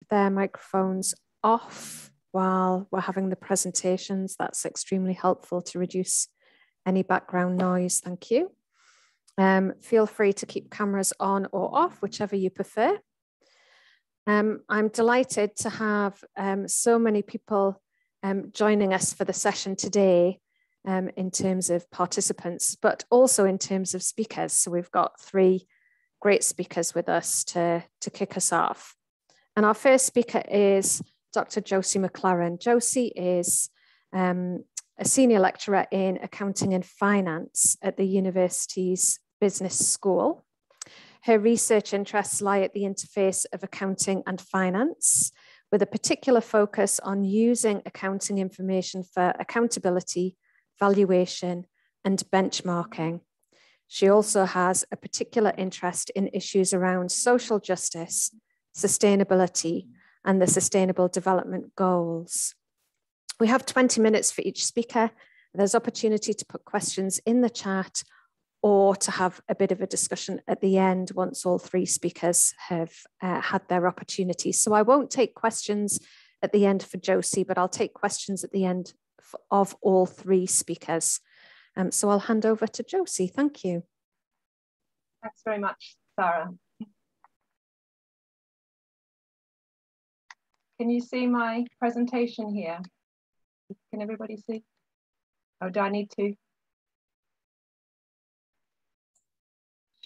their microphones off while we're having the presentations. That's extremely helpful to reduce any background noise. Thank you. Feel free to keep cameras on or off, whichever you prefer. I'm delighted to have so many people joining us for the session today in terms of participants, but also in terms of speakers. So we've got 3 great speakers with us to kick us off. And our first speaker is Dr. Josie McLaren. Josie is a senior lecturer in accounting and finance at the university's business school. Her research interests lie at the interface of accounting and finance, with a particular focus on using accounting information for accountability, valuation, and benchmarking. She also has a particular interest in issues around social justice, sustainability, and the Sustainable Development Goals. We have 20 minutes for each speaker. There's opportunity to put questions in the chat or to have a bit of a discussion at the end once all 3 speakers have had their opportunity. So I won't take questions at the end for Josie, but I'll take questions at the end of all 3 speakers. So I'll hand over to Josie. Thank you. Thanks very much, Sarah. Can you see my presentation here? Can everybody see? Or do I need to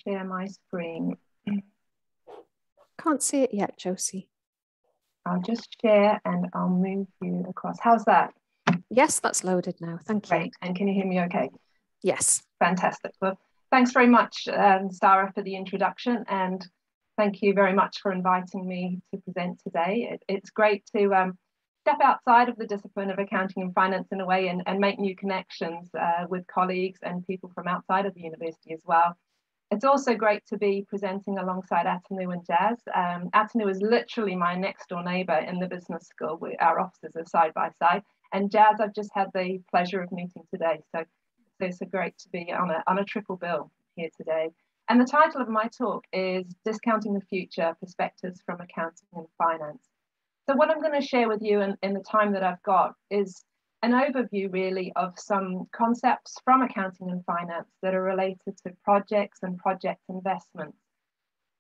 share my screen? Can't see it yet, Josie. I'll just share and I'll move you across. How's that? Yes, that's loaded now. Thank you. Great. And can you hear me okay? Yes. Fantastic. Well, thanks very much, Sarah, for the introduction. And thank you very much for inviting me to present today. It's great to step outside of the discipline of accounting and finance in a way and make new connections with colleagues and people from outside of the university as well. It's also great to be presenting alongside Atanu and Jazz. Atanu is literally my next door neighbour in the business school. Our offices are side by side. And Jazz, I've just had the pleasure of meeting today. So it's great to be on a triple bill here today. And the title of my talk is Discounting the Future, Perspectives from Accounting and Finance. So what I'm going to share with you in the time that I've got is an overview really of some concepts from accounting and finance that are related to projects and project investments.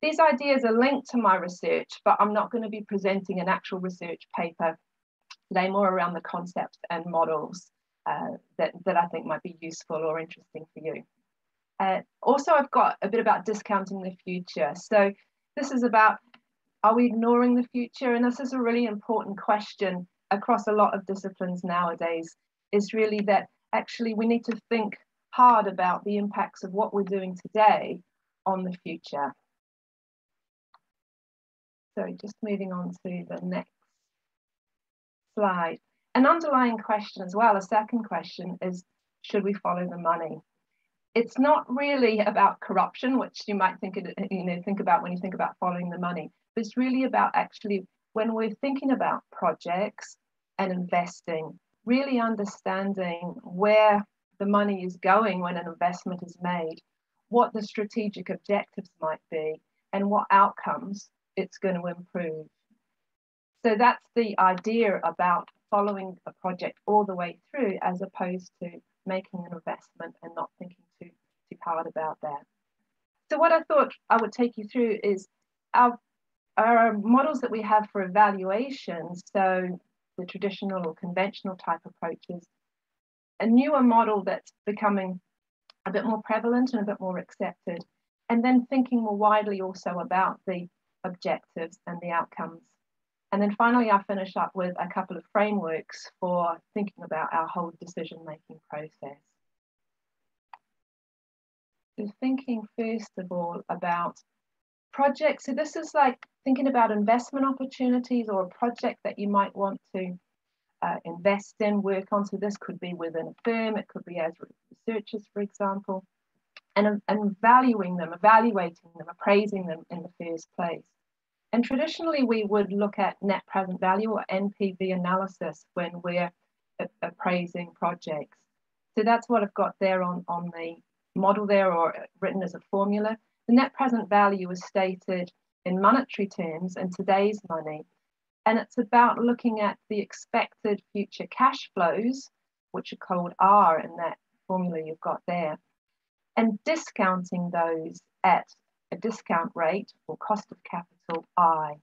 These ideas are linked to my research, but I'm not going to be presenting an actual research paper today, more around the concepts and models that I think might be useful or interesting for you. Also, I've got a bit about discounting the future. So this is about, are we ignoring the future? And this is a really important question across a lot of disciplines nowadays, is really that actually we need to think hard about the impacts of what we're doing today on the future. So just moving on to the next slide. An underlying question as well, a second question, is should we follow the money? It's not really about corruption, which you might think about when you think about following the money, but it's really about actually when we're thinking about projects and investing, really understanding where the money is going when an investment is made, what the strategic objectives might be, and what outcomes it's going to improve. So that's the idea about following a project all the way through, as opposed to making an investment and not thinking too hard about that. So what I thought I would take you through is our models that we have for evaluation, so the traditional or conventional type approaches, a newer model that's becoming a bit more prevalent and a bit more accepted, and then thinking more widely also about the objectives and the outcomes. And then finally, I finish up with a couple of frameworks for thinking about our whole decision-making process. So thinking first of all about projects. So this is like thinking about investment opportunities or a project that you might want to invest in, work on. So this could be within a firm, it could be as researchers, for example, and valuing them, evaluating them, appraising them in the first place. And traditionally, we would look at net present value or NPV analysis when we're appraising projects. So that's what I've got there on the model there, or written as a formula. The net present value is stated in monetary terms, in today's money, And it's about looking at the expected future cash flows, which are called R in that formula you've got there, and discounting those at a discount rate or cost of capital I.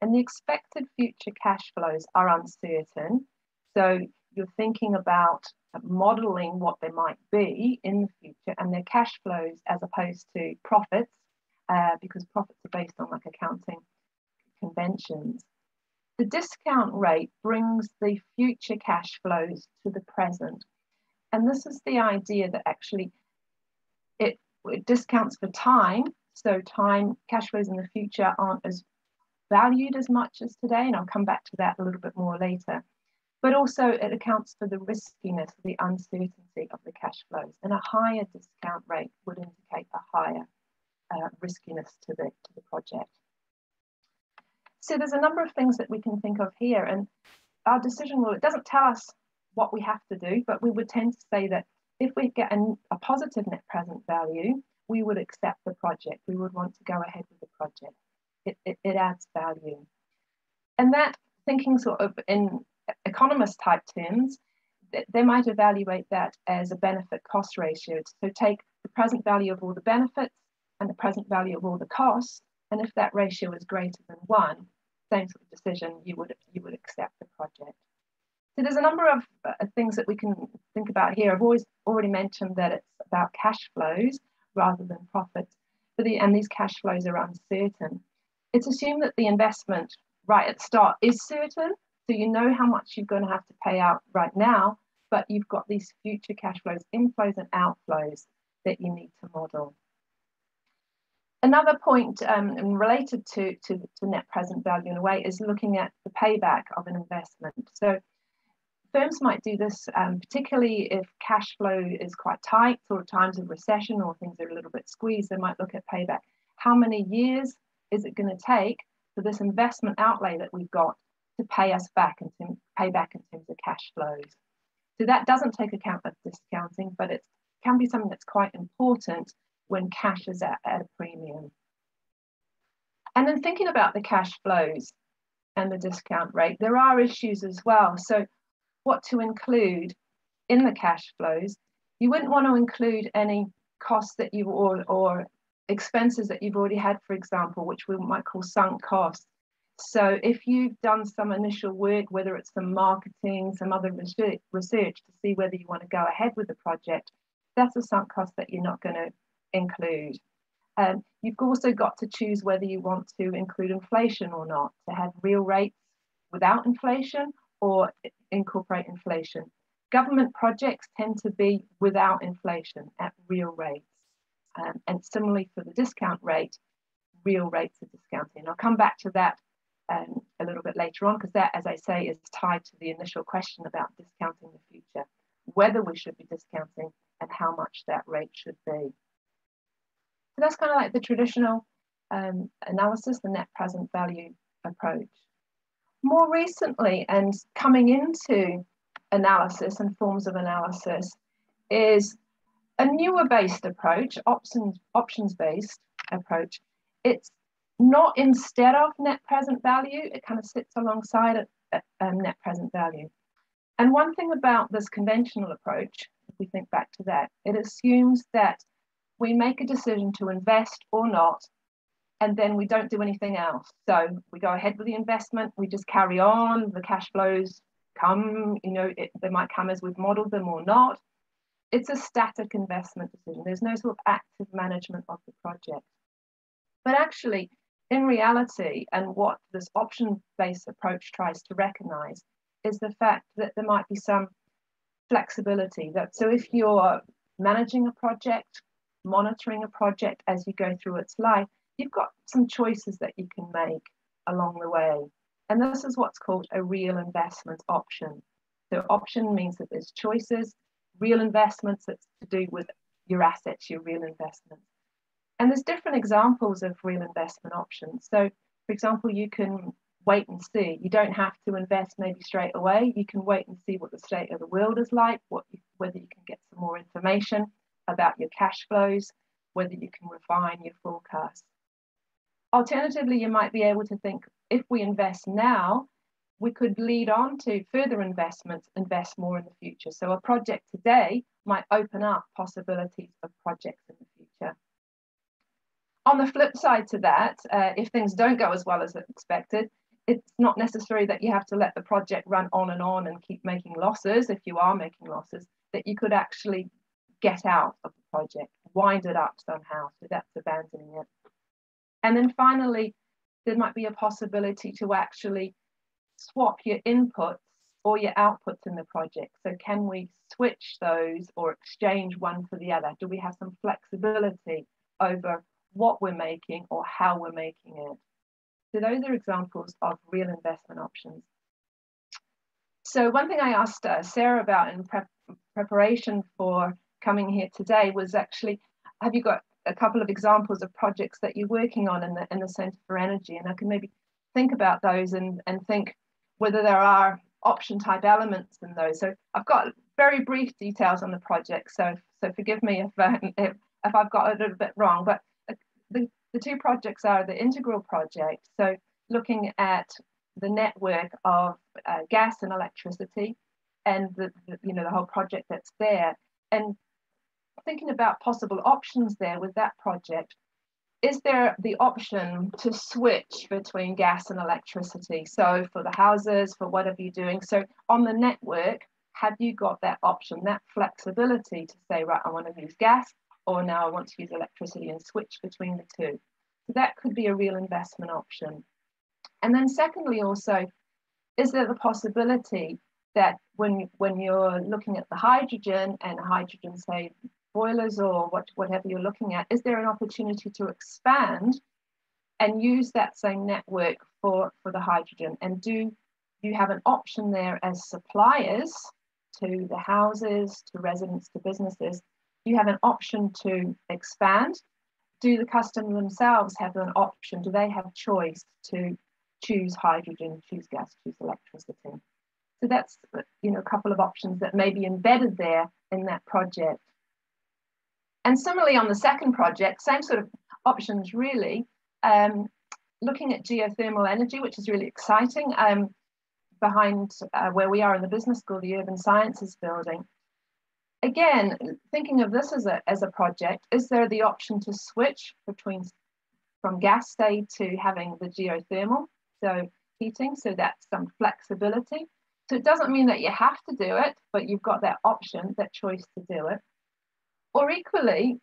And the expected future cash flows are uncertain. So you're thinking about modeling what they might be in the future and their cash flows as opposed to profits, because profits are based on like accounting conventions. The discount rate brings the future cash flows to the present. And this is the idea that actually it discounts for time. So time, cash flows in the future aren't as valued as much as today. And I'll come back to that a little bit more later. But also it accounts for the riskiness, the uncertainty of the cash flows. And a higher discount rate would indicate a higher riskiness to the project. So there's a number of things that we can think of here. And our decision rule, it doesn't tell us what we have to do, but we would tend to say that if we get a positive net present value, we would accept the project. We would want to go ahead with the project. It adds value. And that thinking sort of in economist type terms, they might evaluate that as a benefit cost ratio. So take the present value of all the benefits and the present value of all the costs. And if that ratio is greater than 1, same sort of decision, you would accept the project. So there's a number of things that we can think about here. I've already mentioned that it's about cash flows rather than profits, and these cash flows are uncertain. It's assumed that the investment right at the start is certain, so you know how much you're going to have to pay out right now, but you've got these future cash flows, inflows and outflows that you need to model. Another point related to net present value in a way is looking at the payback of an investment. So firms might do this, particularly if cash flow is quite tight, or times of recession or things are a little bit squeezed, they might look at payback. How many years is it going to take for this investment outlay that we've got to pay us back and pay back in terms of cash flows? So that doesn't take account of discounting, but it can be something that's quite important when cash is at a premium. And then thinking about the cash flows and the discount rate, there are issues as well. So what to include in the cash flows? You wouldn't want to include any costs that you've or expenses that you've already had, for example, which we might call sunk costs. So if you've done some initial work, whether it's some marketing, some other research to see whether you want to go ahead with the project, that's a sunk cost that you're not going to include. You've also got to choose whether you want to include inflation or not, to have real rates without inflation or incorporate inflation. Government projects tend to be without inflation at real rates. And similarly for the discount rate, real rates of discounting. I'll come back to that a little bit later on, because that, as I say, is tied to the initial question about discounting the future, whether we should be discounting and how much that rate should be. So that's kind of like the traditional analysis, the net present value approach. More recently, and coming into analysis and forms of analysis, is a newer based approach, options-based approach. It's not instead of net present value, it kind of sits alongside net present value. And one thing about this conventional approach, if we think back to that, it assumes that we make a decision to invest or not, and then we don't do anything else. So we go ahead with the investment, we just carry on, the cash flows come, they might come as we've modeled them or not. It's a static investment decision. There's no sort of active management of the project. But actually, in reality, and what this option-based approach tries to recognize, is the fact that there might be some flexibility. So if you're managing a project, monitoring a project as you go through its life, you've got some choices that you can make along the way. And this is what's called a real investment option. So option means that there's choices. Real investments, that's to do with your assets, your real investments. And there's different examples of real investment options. So, for example, you can wait and see. You don't have to invest maybe straight away. You can wait and see what the state of the world is like, whether you can get some more information about your cash flows, whether you can refine your forecast. Alternatively, you might be able to think, if we invest now, we could lead on to further investments, invest more in the future. So a project today might open up possibilities of projects in the future. On the flip side to that, if things don't go as well as expected, it's not necessary that you have to let the project run on and keep making losses. If you are making losses, that you could actually get out of the project, wind it up somehow. So that's abandoning it. And then finally, there might be a possibility to actually swap your inputs or your outputs in the project. So can we switch those or exchange one for the other? Do we have some flexibility over what we're making or how we're making it? So those are examples of real investment options. So one thing I asked Sarah about in preparation for coming here today was actually, have you got a couple of examples of projects that you're working on in the Centre for Energy? And I can maybe think about those and think whether there are option type elements in those. So I've got very brief details on the project, so forgive me if I've got it a little bit wrong, but the two projects are the Integral project, so looking at the network of gas and electricity and the whole project that's there, and thinking about possible options there with that project. Is there the option to switch between gas and electricity? So for the houses, for whatever you're doing. So on the network, have you got that option, that flexibility to say, right, I want to use gas, or now I want to use electricity and switch between the two? So that could be a real investment option. And then secondly, also, is there the possibility that when you're looking at the hydrogen and hydrogen, say, boilers or whatever you're looking at, is there an opportunity to expand and use that same network for the hydrogen? And do you have an option there as suppliers to the houses, to residents, to businesses? You have an option to expand. Do the customer themselves have an option? Do they have choice to choose hydrogen, choose gas, choose electricity? So that's a couple of options that may be embedded there in that project. And similarly on the second project, same sort of options really, looking at geothermal energy, which is really exciting, behind where we are in the business school, the Urban Sciences building. Again, thinking of this as a project, is there the option to switch from gas, say, to having the geothermal, so heating, so that's some flexibility. So it doesn't mean that you have to do it, but you've got that option, that choice to do it. Or equally,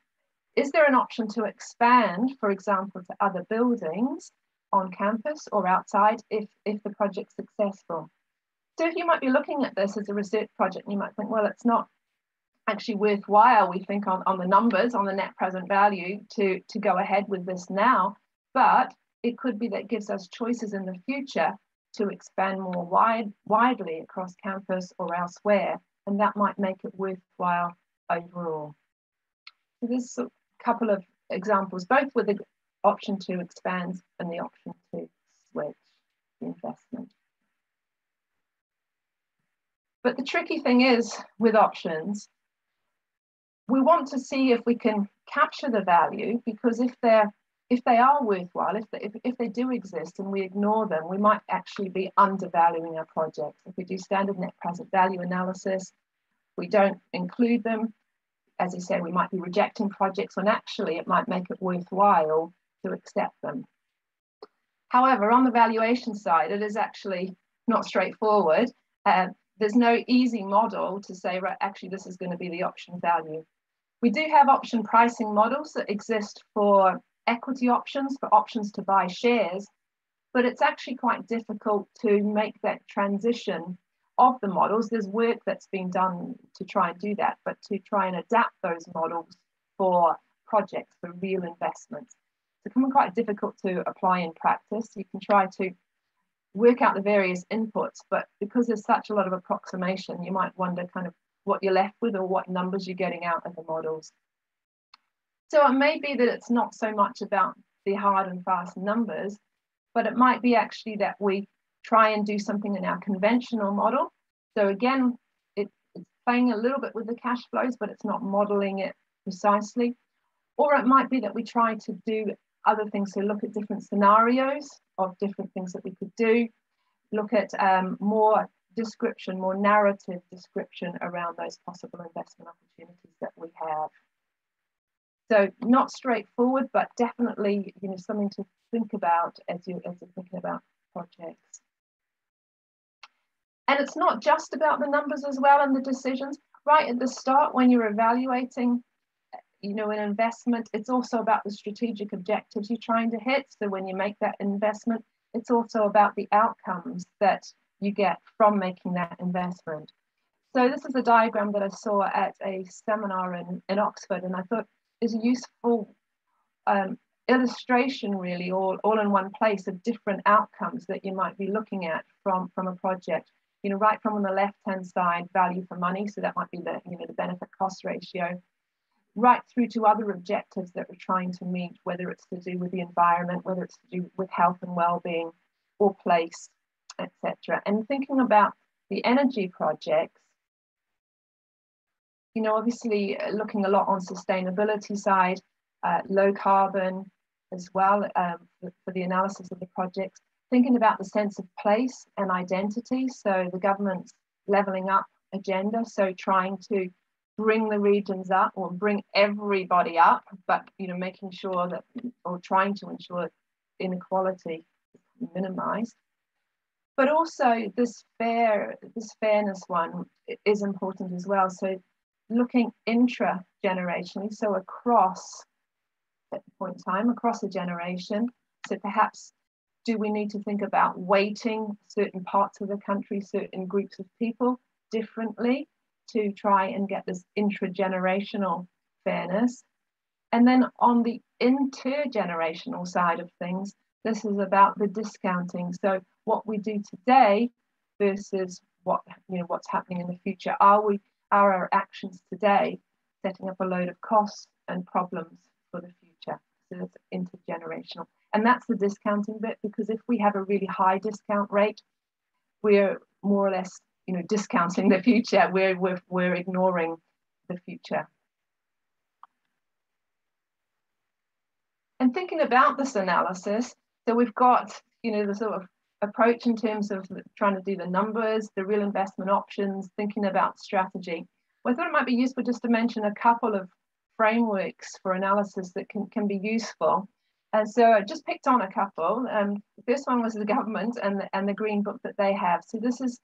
is there an option to expand, for example, to other buildings on campus or outside if the project's successful? So if you might be looking at this as a research project, you might think, well, it's not actually worthwhile, we think, on the numbers, on the net present value to go ahead with this now, but it could be that gives us choices in the future to expand more widely across campus or elsewhere, and that might make it worthwhile overall. So there's a couple of examples, both with the option to expand and the option to switch the investment. But the tricky thing is with options, we want to see if we can capture the value, because if they are worthwhile, if they do exist and we ignore them, we might actually be undervaluing our projects. If we do standard net present value analysis, we don't include them, as you say, we might be rejecting projects when actually it might make it worthwhile to accept them. However, on the valuation side, it is actually not straightforward. There's no easy model to say, right, actually this is going to be the option value. We do have option pricing models that exist for equity options, for options to buy shares, but it's actually quite difficult to make that transition of the models. There's work that's been done to try and do that, but to try and adapt those models for projects, for real investments, it's becoming quite difficult to apply in practice. You can try to work out the various inputs, but because there's such a lot of approximation, you might wonder kind of what you're left with or what numbers you're getting out of the models. So it may be that it's not so much about the hard and fast numbers, but it might be actually that we try and do something in our conventional model. So again, it's playing a little bit with the cash flows, but it's not modeling it precisely. Or it might be that we try to do other things, so look at different scenarios of different things that we could do. look at more description, more narrative description around those possible investment opportunities that we have. So not straightforward, but definitely, you know, something to think about as you're thinking about projects. And it's not just about the numbers as well and the decisions. Right at the start, when you're evaluating, you know, an investment, it's also about the strategic objectives you're trying to hit. So when you make that investment, it's also about the outcomes that you get from making that investment. So this is a diagram that I saw at a seminar in Oxford, and I thought is a useful illustration, really, all in one place, of different outcomes that you might be looking at from a project. You know, right from on the left-hand side, value for money, so that might be the, you know, the benefit cost ratio, right through to other objectives that we're trying to meet, whether it's to do with the environment, whether it's to do with health and well-being, or place, etc. And thinking about the energy projects, you know, obviously looking a lot on sustainability side, low carbon as well, for the analysis of the projects, thinking about the sense of place and identity. So the government's levelling up agenda, so trying to bring the regions up, or bring everybody up, but, you know, making sure that, or trying to ensure inequality is minimized. But also this fairness one is important as well. So looking intra-generationally, so across at the point in time, across a generation. So perhaps, do we need to think about weighting certain parts of the country, certain groups of people differently to try and get this intragenerational fairness? And then on the intergenerational side of things, this is about the discounting. So what we do today versus what, you know, what's happening in the future. Are our actions today setting up a load of costs and problems for the future? So it's intergenerational. And that's the discounting bit, because if we have a really high discount rate, we're more or less, you know, discounting the future. We're ignoring the future. And thinking about this analysis, so we've got, you know, the sort of approach in terms of trying to do the numbers, the real investment options, thinking about strategy. Well, I thought it might be useful just to mention a couple of frameworks for analysis that can be useful. And so I just picked on a couple. The first one was the government and the Green Book that they have. So this is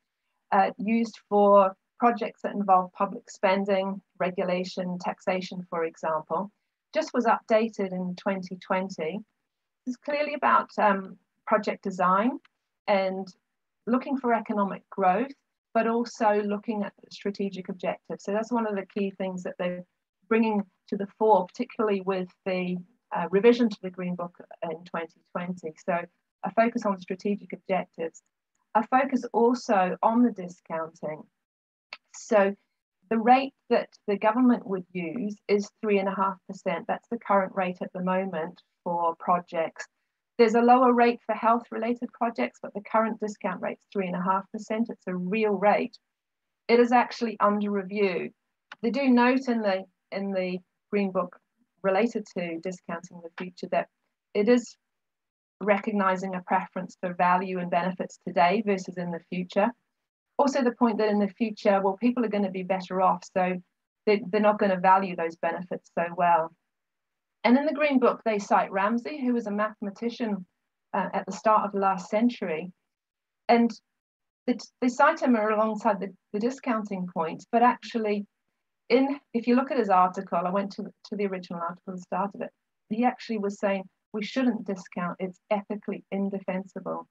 used for projects that involve public spending, regulation, taxation, for example. Just was updated in 2020. It's clearly about project design and looking for economic growth, but also looking at strategic objectives. So that's one of the key things that they're bringing to the fore, particularly with the revision to the Green Book in 2020. So a focus on strategic objectives, a focus also on the discounting. So the rate that the government would use is 3.5%. That's the current rate at the moment for projects. There's a lower rate for health-related projects, but the current discount rate is 3.5%. It's a real rate. It is actually under review. They do note in the Green Book related to discounting the future that it is recognizing a preference for value and benefits today versus in the future. Also the point that in the future, well, people are going to be better off, so they're not going to value those benefits so well. And in the Green Book, they cite Ramsay, who was a mathematician at the start of the last century. And they cite him alongside the discounting point, but actually, if you look at his article, I went to the original article and started it, he actually was saying, we shouldn't discount, it's ethically indefensible.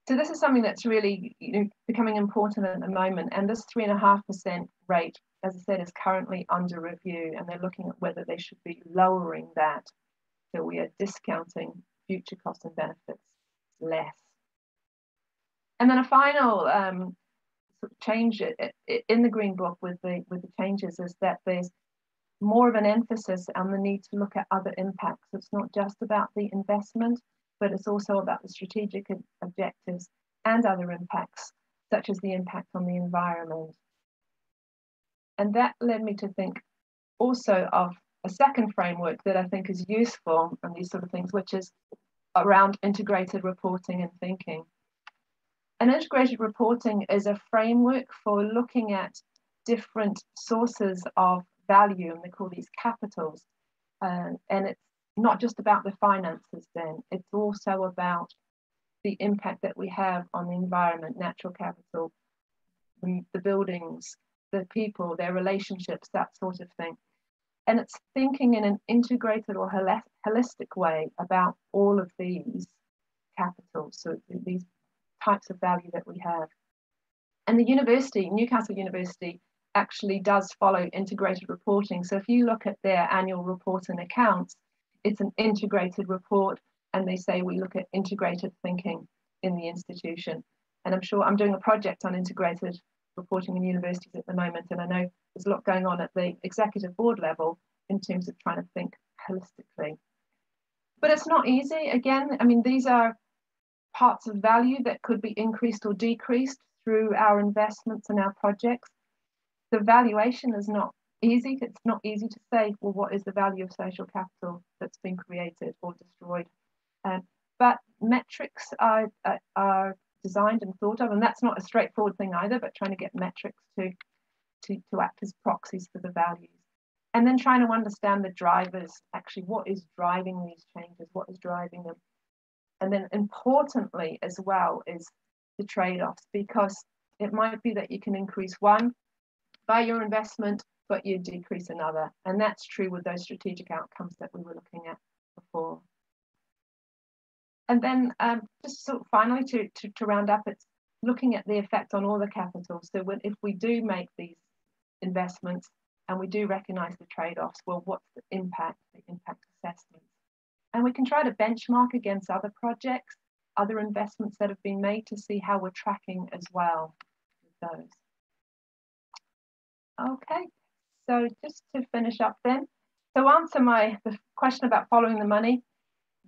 So this is something that's really, you know, becoming important at the moment. And this 3.5% rate, as I said, is currently under review, and they're looking at whether they should be lowering that. So we are discounting future costs and benefits less. And then a final sort of change in the Green Book with the changes is that there's more of an emphasis on the need to look at other impacts. It's not just about the investment, but it's also about the strategic objectives and other impacts, such as the impact on the environment. And that led me to think also of a second framework that I think is useful on these sort of things, which is around integrated reporting and thinking. And integrated reporting is a framework for looking at different sources of value, and they call these capitals. And it's not just about the finances then, it's also about the impact that we have on the environment, natural capital, the buildings, the people, their relationships, that sort of thing. And it's thinking in an integrated or holistic way about all of these capitals, so these types of value that we have. And the university, Newcastle University, actually does follow integrated reporting. So if you look at their annual report and accounts, it's an integrated report, and they say we look at integrated thinking in the institution. And I'm sure I'm doing a project on integrated reporting in universities at the moment, and I know there's a lot going on at the executive board level in terms of trying to think holistically. But it's not easy. Again, I mean, these are parts of value that could be increased or decreased through our investments and our projects. The valuation is not easy. It's not easy to say, well, what is the value of social capital that's been created or destroyed? But metrics are designed and thought of, and that's not a straightforward thing either, but trying to get metrics to act as proxies for the values. And then trying to understand the drivers, actually, what is driving these changes, what is driving them. And then importantly as well is the trade-offs, because it might be that you can increase one by your investment, but you decrease another. And that's true with those strategic outcomes that we were looking at before. And then just sort of finally to round up, it's looking at the effect on all the capital. So if we do make these investments and we do recognize the trade-offs, well, what's the impact assessment? And we can try to benchmark against other projects, other investments that have been made to see how we're tracking as well with those. Okay, so just to finish up then, to answer the question about following the money,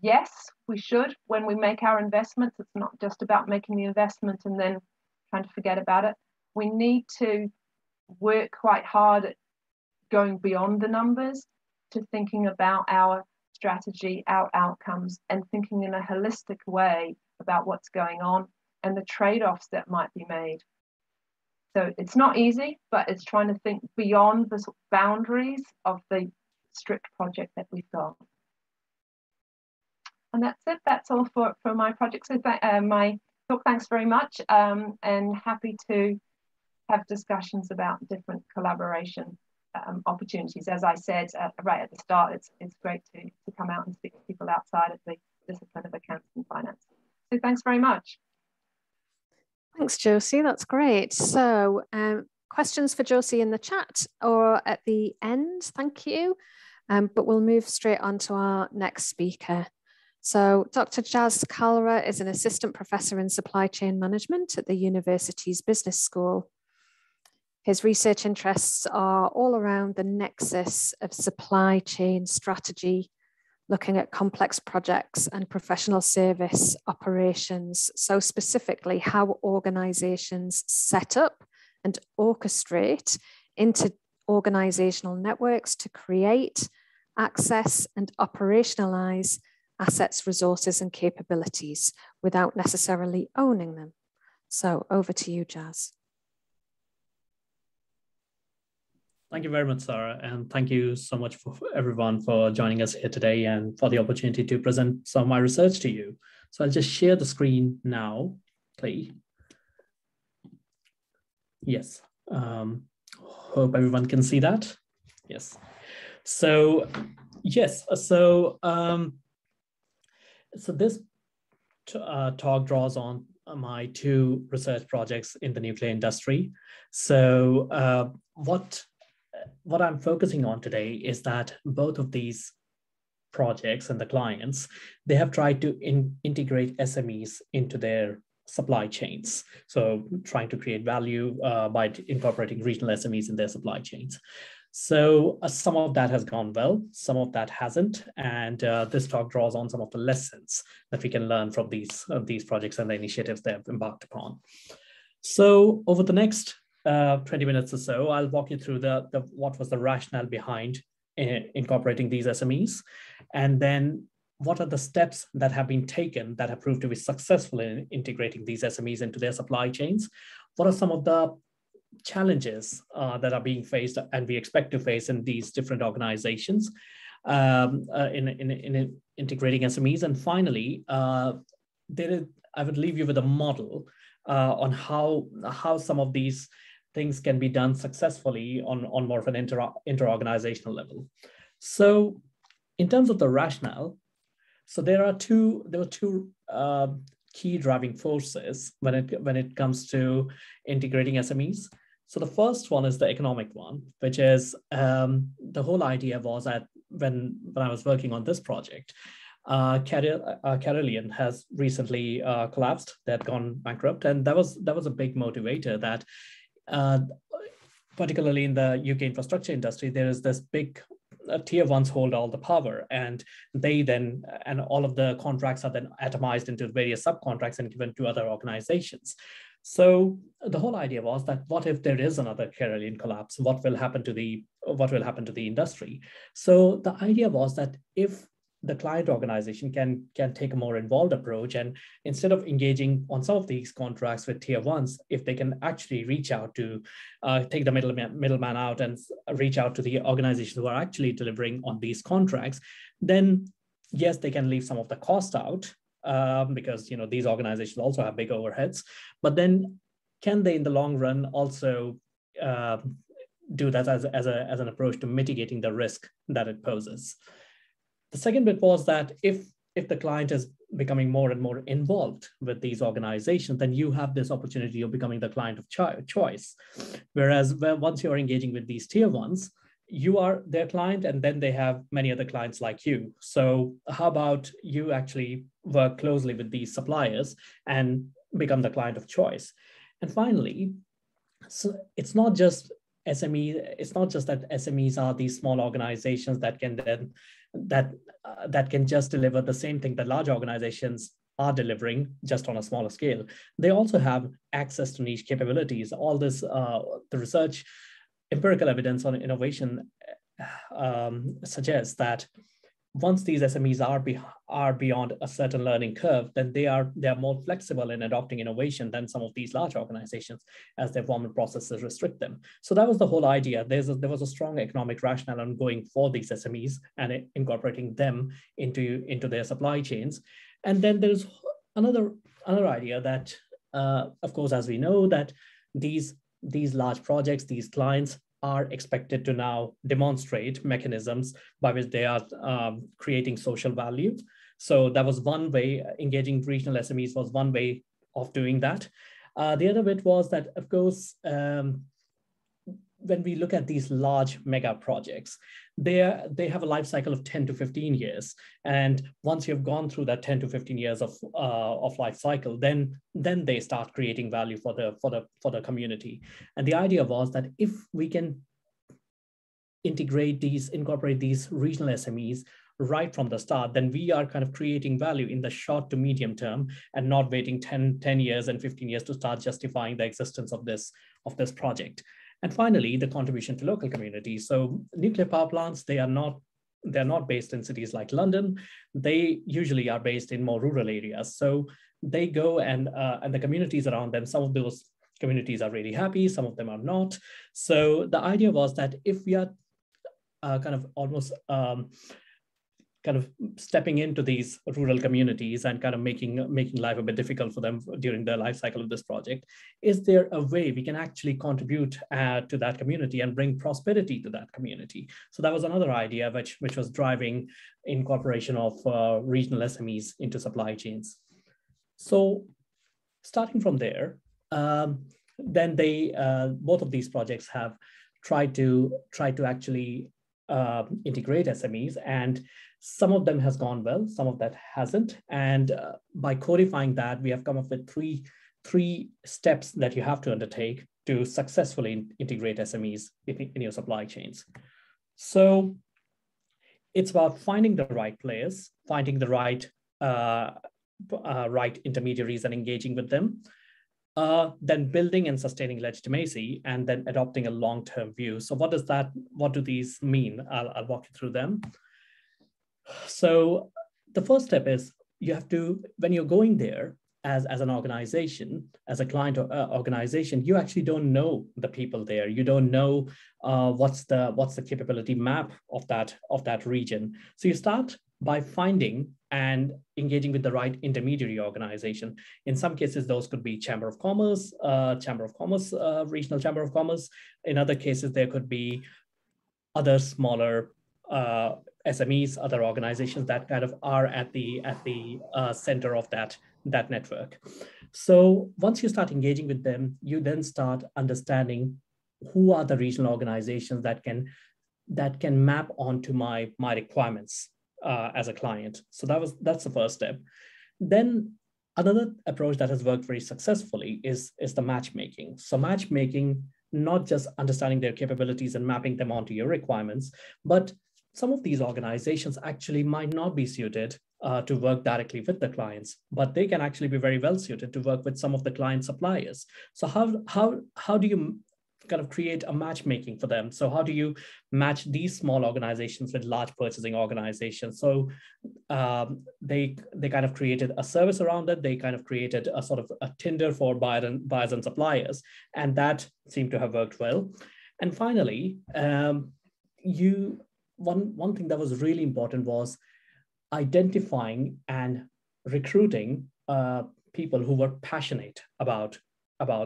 yes, we should. When we make our investments, it's not just about making the investment and then trying to forget about it. We need to work quite hard at going beyond the numbers to thinking about our strategy, our outcomes, and thinking in a holistic way about what's going on and the trade-offs that might be made. So it's not easy, but it's trying to think beyond the sort of boundaries of the strict project that we've got. And that's it. That's all for my project. So my talk, thanks very much, and happy to have discussions about different collaboration opportunities. As I said right at the start, it's great to come out and speak to people outside of the discipline of accounts and finance. So thanks very much. Thanks, Josie. That's great. So questions for Josie in the chat or at the end, thank you. But we'll move straight on to our next speaker. So Dr. Jaz Kalra is an assistant professor in supply chain management at the university's business school. His research interests are all around the nexus of supply chain strategy, looking at complex projects and professional service operations. So specifically how organizations set up and orchestrate inter-organizational networks to create, access and operationalize assets, resources and capabilities without necessarily owning them. So over to you, Jaz. Thank you very much, Sarah, and thank you so much for everyone for joining us here today and for the opportunity to present some of my research to you. So I'll just share the screen now, please. Yes, hope everyone can see that. Yes. So yes, so this talk draws on my two research projects in the nuclear industry. So what I'm focusing on today is that both of these projects and the clients, they have tried to integrate SMEs into their supply chains. So trying to create value by incorporating regional SMEs in their supply chains. So some of that has gone well, some of that hasn't. And this talk draws on some of the lessons that we can learn from these projects and the initiatives they have embarked upon. So over the next 20 minutes or so, I'll walk you through what was the rationale behind incorporating these SMEs, and then what are the steps that have been taken that have proved to be successful in integrating these SMEs into their supply chains? What are some of the challenges that are being faced and we expect to face in these different organizations in integrating SMEs? And finally, I would leave you with a model on how some of these things can be done successfully on more of an inter-organizational level. So in terms of the rationale, so there were two key driving forces when it comes to integrating SMEs. So the first one is the economic one, which is the whole idea was that when I was working on this project, Carillion has recently collapsed. They had gone bankrupt, and that was a big motivator that, particularly in the UK infrastructure industry, there is this big tier ones hold all the power, and all of the contracts are then atomized into various subcontracts and given to other organizations. So the whole idea was that what if there is another Carillion collapse? What will happen to the industry? So the idea was that if the client organization can take a more involved approach, and instead of engaging on some of these contracts with tier ones, if they can actually reach out to take the middleman out and reach out to the organizations who are actually delivering on these contracts, then yes, they can leave some of the cost out because these organizations also have big overheads. But then can they in the long run also do that as an approach to mitigating the risk that it poses? The second bit was that if the client is becoming more and more involved with these organizations, then you have this opportunity of becoming the client of choice. Whereas once you're engaging with these tier ones, you are their client, and then they have many other clients like you. So how about you actually work closely with these suppliers and become the client of choice? And finally, so it's not just SME. It's not just that SMEs are these small organizations that can then that can just deliver the same thing that large organizations are delivering, just on a smaller scale. They also have access to niche capabilities. All this, the research, empirical evidence on innovation suggests that once these SMEs are beyond a certain learning curve, then they are more flexible in adopting innovation than some of these large organizations, as their formal processes restrict them. So that was the whole idea. There was a strong economic rationale on going for these SMEs and incorporating them into their supply chains. And then there's another idea that, of course, as we know, that these large projects, these clients are expected to now demonstrate mechanisms by which they are creating social value. So that was one way. Engaging regional SMEs was one way of doing that. The other bit was that, of course, when we look at these large mega projects, they have a life cycle of 10 to 15 years. And once you've gone through that 10 to 15 years of life cycle, then they start creating value for the community. And the idea was that if we can incorporate these regional SMEs right from the start, then we are kind of creating value in the short to medium term and not waiting 10 years and 15 years to start justifying the existence of this project. And finally, the contribution to local communities. So nuclear power plants, they're not based in cities like London. They usually are based in more rural areas. So they go and the communities around them, some of those communities are really happy, some of them are not. So the idea was that if we are kind of almost kind of stepping into these rural communities and kind of making life a bit difficult for them during the life cycle of this project, is there a way we can actually contribute to that community and bring prosperity to that community? So that was another idea which was driving incorporation of regional SMEs into supply chains. So starting from there, then they both of these projects have tried to actually integrate SMEs, and some of them has gone well, some of that hasn't. And by codifying that, we have come up with three steps that you have to undertake to successfully integrate SMEs in your supply chains. So it's about finding the right players, finding the right intermediaries and engaging with them, then building and sustaining legitimacy, and then adopting a long-term view. So what do these mean? I'll walk you through them. So the first step is you have to, when you're going there as an organization, as a client or organization, you actually don't know the people there. You don't know what's the capability map of that region. So you start by finding and engaging with the right intermediary organization. In some cases, those could be Chamber of Commerce, Regional Chamber of Commerce. In other cases, there could be other smaller SMEs, other organizations that kind of are at the center of that network. So once you start engaging with them, you then start understanding who are the regional organizations that can map onto my requirements as a client. So that's the first step. Then another approach that has worked very successfully is the matchmaking. So matchmaking, not just understanding their capabilities and mapping them onto your requirements, but some of these organizations actually might not be suited to work directly with the clients, but they can actually be very well suited to work with some of the client suppliers. So how do you kind of create a matchmaking for them? So how do you match these small organizations with large purchasing organizations? So they kind of created a service around it. They kind of created a sort of a Tinder for buyers and suppliers, and that seemed to have worked well. And finally, one thing that was really important was identifying and recruiting people who were passionate about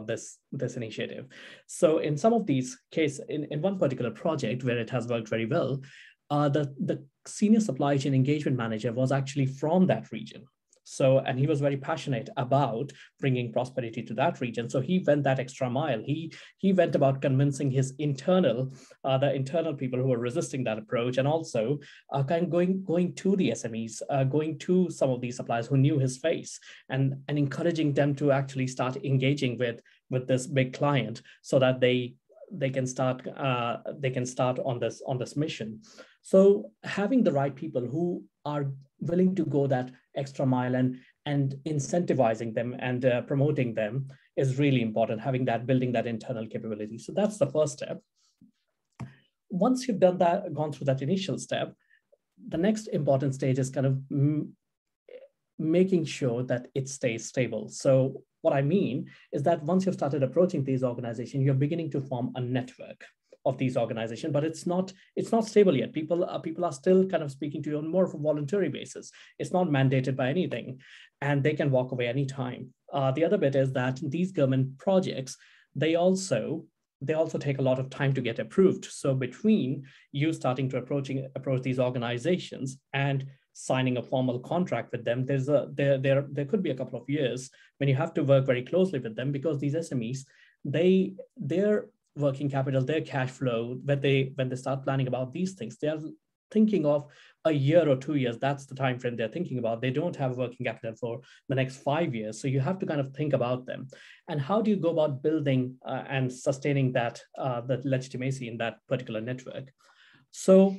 this initiative. So in some of these cases, in one particular project where it has worked very well, the senior supply chain engagement manager was actually from that region. So, and he was very passionate about bringing prosperity to that region. So he went that extra mile. He went about convincing his the internal people who were resisting that approach, and also kind of going to the SMEs, going to some of these suppliers who knew his face, and encouraging them to actually start engaging with this big client, so that they can start on this mission. So having the right people who are willing to go that extra mile and incentivizing them and promoting them is really important, building that internal capability. So that's the first step. Once you've done that, gone through that initial step, the next important stage is kind of making sure that it stays stable. So what I mean is that once you've started approaching these organizations, you're beginning to form a network of these organizations, but it's not stable yet. People are still kind of speaking to you on more of a voluntary basis. It's not mandated by anything, and they can walk away anytime. The other bit is that these government projects, they also take a lot of time to get approved. So between you starting to approach these organizations and signing a formal contract with them, there could be a couple of years when you have to work very closely with them, because these SMEs, their working capital, their cash flow, when they start planning about these things, they are thinking of a year or 2 years. That's the time frame they're thinking about. They don't have working capital for the next 5 years. So you have to kind of think about them. And how do you go about building and sustaining that legitimacy in that particular network? So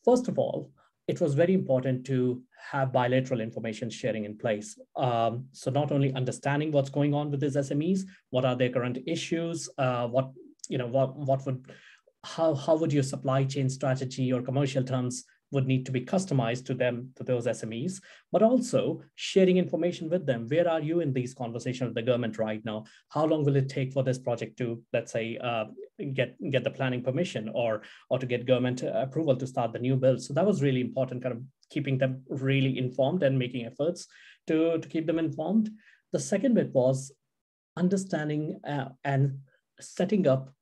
first of all, it was very important to have bilateral information sharing in place. So not only understanding what's going on with these SMEs, what are their current issues, how would your supply chain strategy or commercial terms would need to be customized to those SMEs, but also sharing information with them. Where are you in these conversations with the government right now? How long will it take for this project to, let's say, get the planning permission or to get government approval to start the new build? So that was really important, kind of keeping them really informed and making efforts to keep them informed. The second bit was understanding and setting up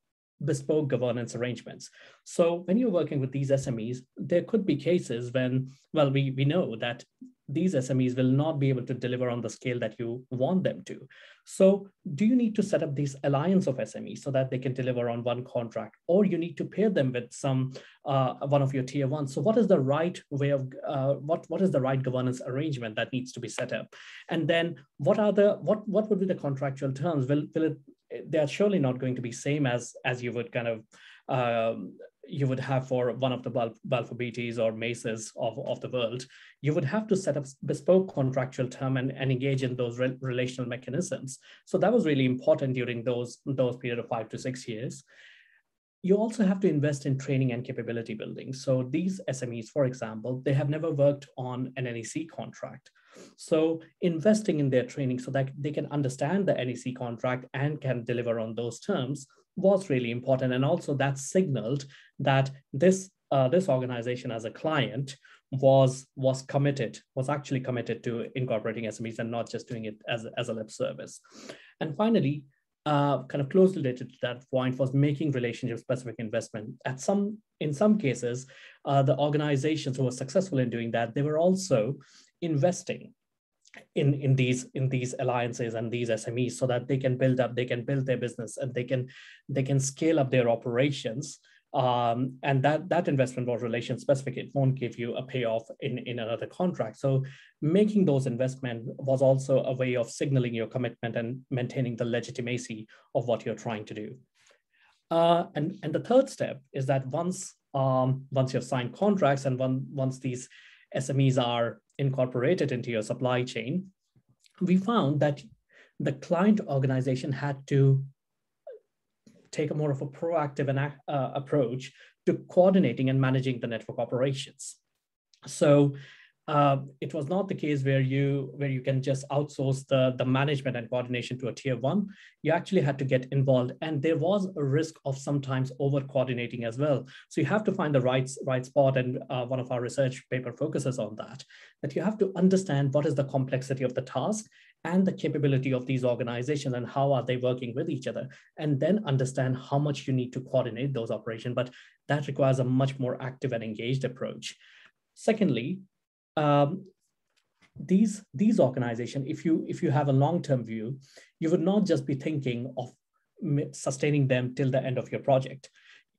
bespoke governance arrangements. So when you're working with these SMEs, there could be cases when, well, we know that these SMEs will not be able to deliver on the scale that you want them to. So do you need to set up this alliance of SMEs so that they can deliver on one contract, or you need to pair them with one of your tier ones? So what is the right way of, what is the right governance arrangement that needs to be set up? And then what would be the contractual terms? They are surely not going to be same as you would kind of, you would have for one of the Balfour Beatties or Maces of the world. You would have to set up bespoke contractual term and engage in those relational mechanisms. So that was really important during those period of 5 to 6 years. you also have to invest in training and capability building. So these SMEs, for example, they have never worked on an NEC contract. So investing in their training so that they can understand the NEC contract and can deliver on those terms was really important. And also that signaled that this organization as a client was actually committed to incorporating SMEs and not just doing it as a lip service. And finally, kind of closely related to that point was making relationship-specific investment. In some cases, the organizations who were successful in doing that, they were also investing in these alliances and these SMEs so that they can build their business and they can scale up their operations. And that investment was relation specific. It won't give you a payoff in another contract. So making those investments was also a way of signaling your commitment and maintaining the legitimacy of what you're trying to do. And the third step is that once you've signed contracts and once these SMEs are incorporated into your supply chain, we found that the client organization had to take a more of a proactive approach to coordinating and managing the network operations. So it was not the case where you can just outsource the management and coordination to a tier one. You actually had to get involved, and there was a risk of sometimes over coordinating as well. So you have to find the right spot, and one of our research paper focuses on that you have to understand what is the complexity of the task and the capability of these organizations and how are they working with each other, and then understand how much you need to coordinate those operations. But that requires a much more active and engaged approach. Secondly, these organizations, if you have a long-term view, you would not just be thinking of sustaining them till the end of your project.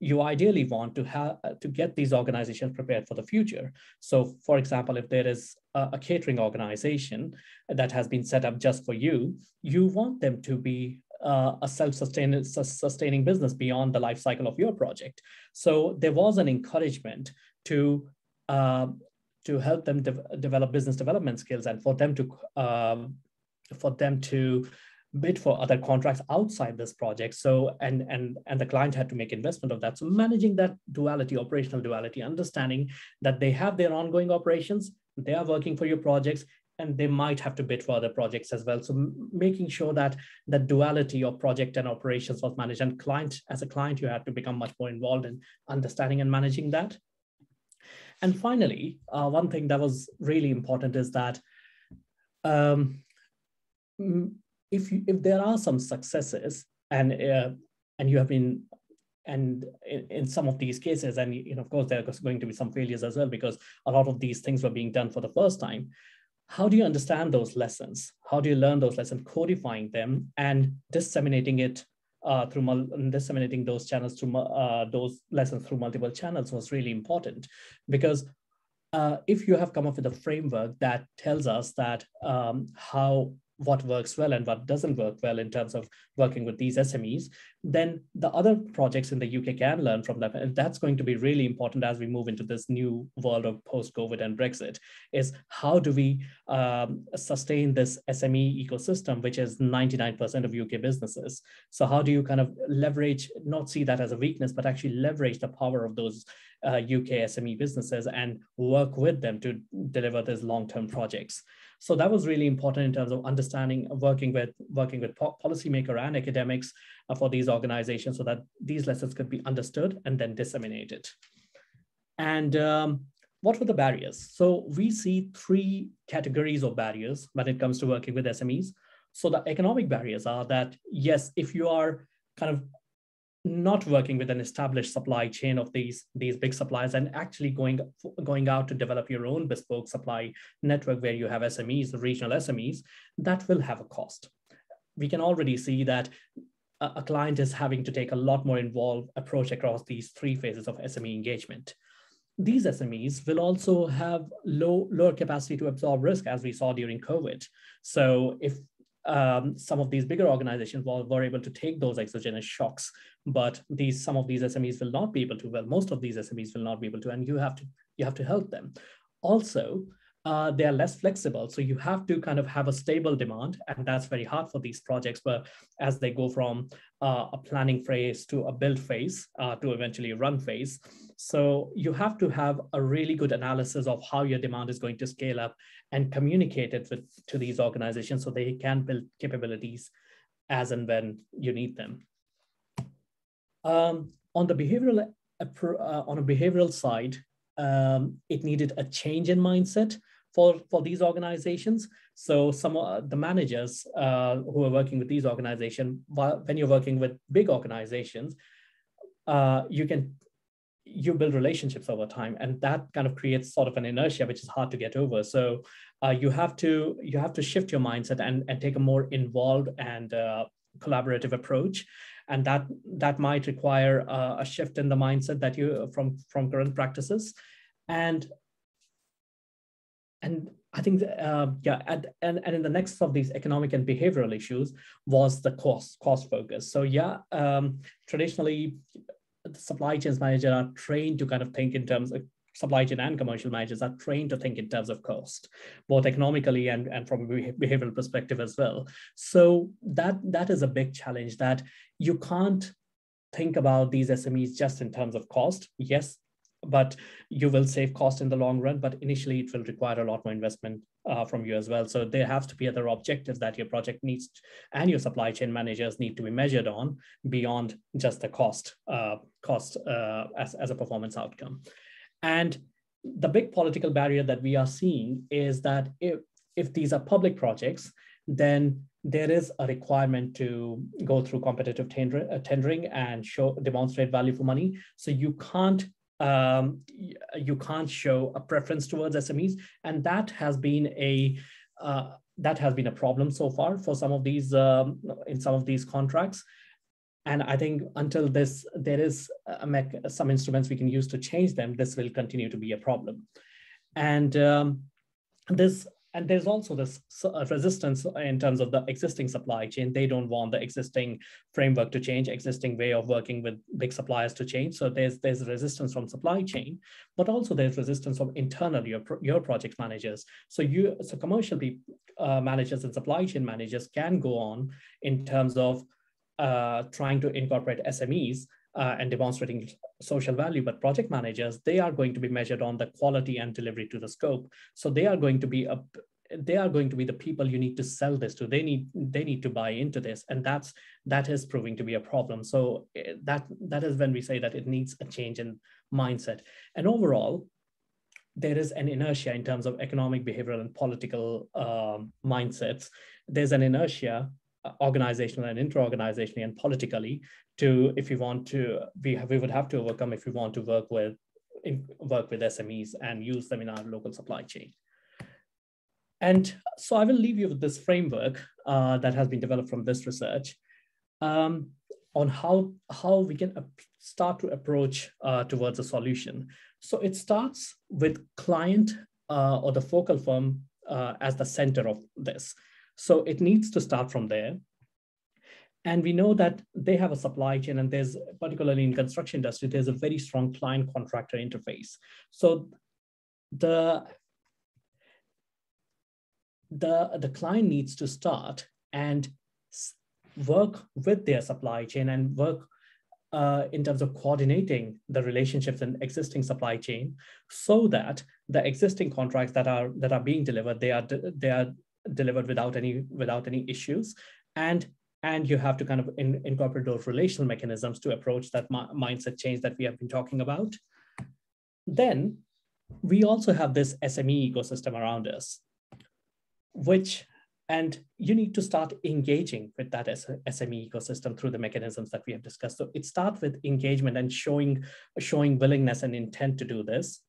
You ideally want to get these organizations prepared for the future. So, for example, if there is a catering organization that has been set up just for you, you want them to be a self-sustaining business beyond the life cycle of your project. So there was an encouragement to help them develop business development skills and for them to bid for other contracts outside this project. So and the client had to make investment of that. So managing that duality, operational duality, understanding that they have their ongoing operations, they are working for your projects, and they might have to bid for other projects as well. So making sure that the duality of project and operations was managed, and as a client, you had to become much more involved in understanding and managing that. And finally, one thing that was really important is that if there are some successes and you have been, and in some of these cases, and of course there are going to be some failures as well because a lot of these things were being done for the first time. How do you understand those lessons? How do you learn those lessons, codifying them and disseminating it disseminating those channels through those lessons through multiple channels was really important, because if you have come up with a framework that tells us that what works well and what doesn't work well in terms of working with these SMEs, then the other projects in the UK can learn from that. And that's going to be really important as we move into this new world of post-COVID and Brexit, is how do we sustain this SME ecosystem, which is 99% of UK businesses. So how do you kind of leverage, not see that as a weakness, but actually leverage the power of those UK SME businesses and work with them to deliver these long-term projects. So that was really important in terms of understanding, working with policymaker and academics for these organizations so that these lessons could be understood and then disseminated. And what were the barriers? So we see three categories of barriers when it comes to working with SMEs. So the economic barriers are that, yes, if you are kind of not working with an established supply chain of these big suppliers and actually going out to develop your own bespoke supply network where you have SMEs, the regional SMEs, that will have a cost. We can already see that a client is having to take a lot more involved approach across these three phases of SME engagement. These SMEs will also have lower capacity to absorb risk, as we saw during COVID. So if some of these bigger organizations were able to take those exogenous shocks, but some of these SMEs will not be able to. Well, most of these SMEs will not be able to, and you have to help them. Also, they are less flexible. So you have to kind of have a stable demand, and that's very hard for these projects, but as they go from a planning phase to a build phase to eventually a run phase. So you have to have a really good analysis of how your demand is going to scale up and communicate it to these organizations so they can build capabilities as and when you need them. On a behavioral side, it needed a change in mindset for these organizations. So some of the managers who are working with these organizations, when you're working with big organizations, you build relationships over time, and that kind of creates sort of an inertia which is hard to get over. So you have to shift your mindset and take a more involved and collaborative approach, and that might require a shift in the mindset that you from current practices. And I think and in the next of these economic and behavioral issues was the cost focus. So traditionally the supply chains manager are trained to kind of think in terms of supply chain, and commercial managers are trained to think in terms of cost, both economically and from a behavioral perspective as well. So that is a big challenge, that you can't think about these SMEs just in terms of cost. Yes, but you will save cost in the long run, but initially it will require a lot more investment from you as well. So there has to be other objectives that your project needs and your supply chain managers need to be measured on beyond just the cost as a performance outcome. And the big political barrier that we are seeing is that if these are public projects, then there is a requirement to go through competitive tendering and demonstrate value for money. So you can't show a preference towards SMEs, and that has been a problem so far for some of these in some of these contracts. And I think until there is some instruments we can use to change them, this will continue to be a problem. And there's also this resistance in terms of the existing supply chain. They don't want the existing framework to change, existing way of working with big suppliers to change. So there's resistance from supply chain, but also there's resistance from internally your project managers. So commercial managers and supply chain managers can go on in terms of trying to incorporate SMEs and demonstrating social value, but project managers, they are going to be measured on the quality and delivery to the scope. So they are going to be the people you need to sell this to. They need to buy into this, and that is proving to be a problem. So that is when we say that it needs a change in mindset. And overall, there is an inertia in terms of economic, behavioral, and political mindsets. There's an inertia, organizational and inter-organizationally and politically, we would have to overcome if we want to work with SMEs and use them in our local supply chain. And so I will leave you with this framework that has been developed from this research on how we can start to approach towards a solution. So it starts with client or the focal firm as the center of this. So it needs to start from there. And we know that they have a supply chain, and there's, particularly in construction industry, there's a very strong client contractor interface. So the client needs to start and work with their supply chain and work in terms of coordinating the relationships in existing supply chain, so that the existing contracts that are being delivered, they are delivered without any issues, and you have to kind of incorporate those relational mechanisms to approach that mindset change that we have been talking about. Then we also have this SME ecosystem around us, and you need to start engaging with that SME ecosystem through the mechanisms that we have discussed. So it starts with engagement and showing willingness and intent to do this,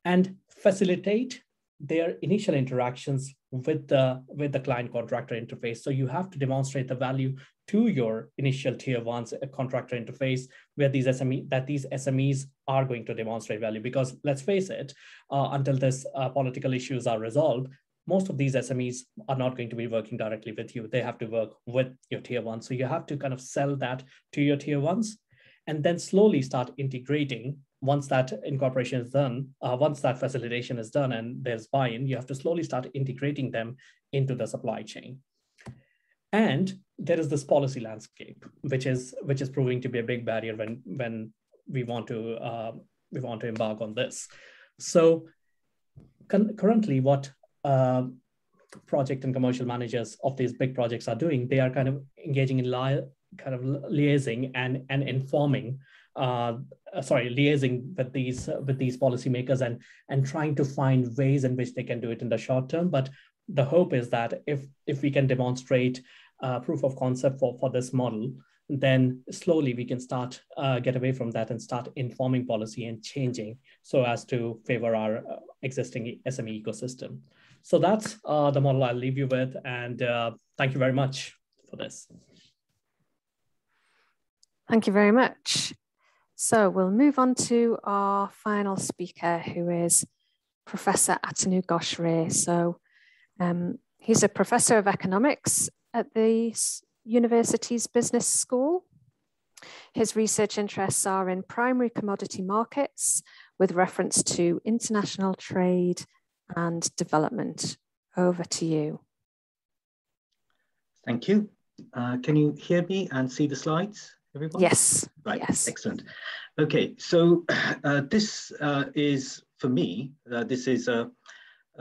and facilitate their initial interactions with the client contractor interface. So you have to demonstrate the value to your initial tier ones contractor interface, where these SMEs are going to demonstrate value. Because let's face it, until this political issues are resolved, most of these SMEs are not going to be working directly with you. They have to work with your tier one. So you have to kind of sell that to your tier ones, and then slowly start integrating once that incorporation is done, once that facilitation is done and there's buy-in, you have to slowly start integrating them into the supply chain. And there is this policy landscape, which is proving to be a big barrier when we want to embark on this. So currently, what project and commercial managers of these big projects are doing, they are kind of engaging in liaising and informing, liaising with these policymakers and trying to find ways in which they can do it in the short term. But the hope is that if we can demonstrate proof of concept for this model, then slowly we can start get away from that and start informing policy and changing so as to favor our existing SME ecosystem. So that's the model I'll leave you with, and thank you very much for this. Thank you very much. So we'll move on to our final speaker, who is Professor Atanu Ghosh. So he's a professor of economics at the university's business school. His research interests are in primary commodity markets with reference to international trade and development. Over to you. Thank you. Can you hear me and see the slides, everyone? Yes. Right, yes. Excellent. Okay, so this is, for me, this is a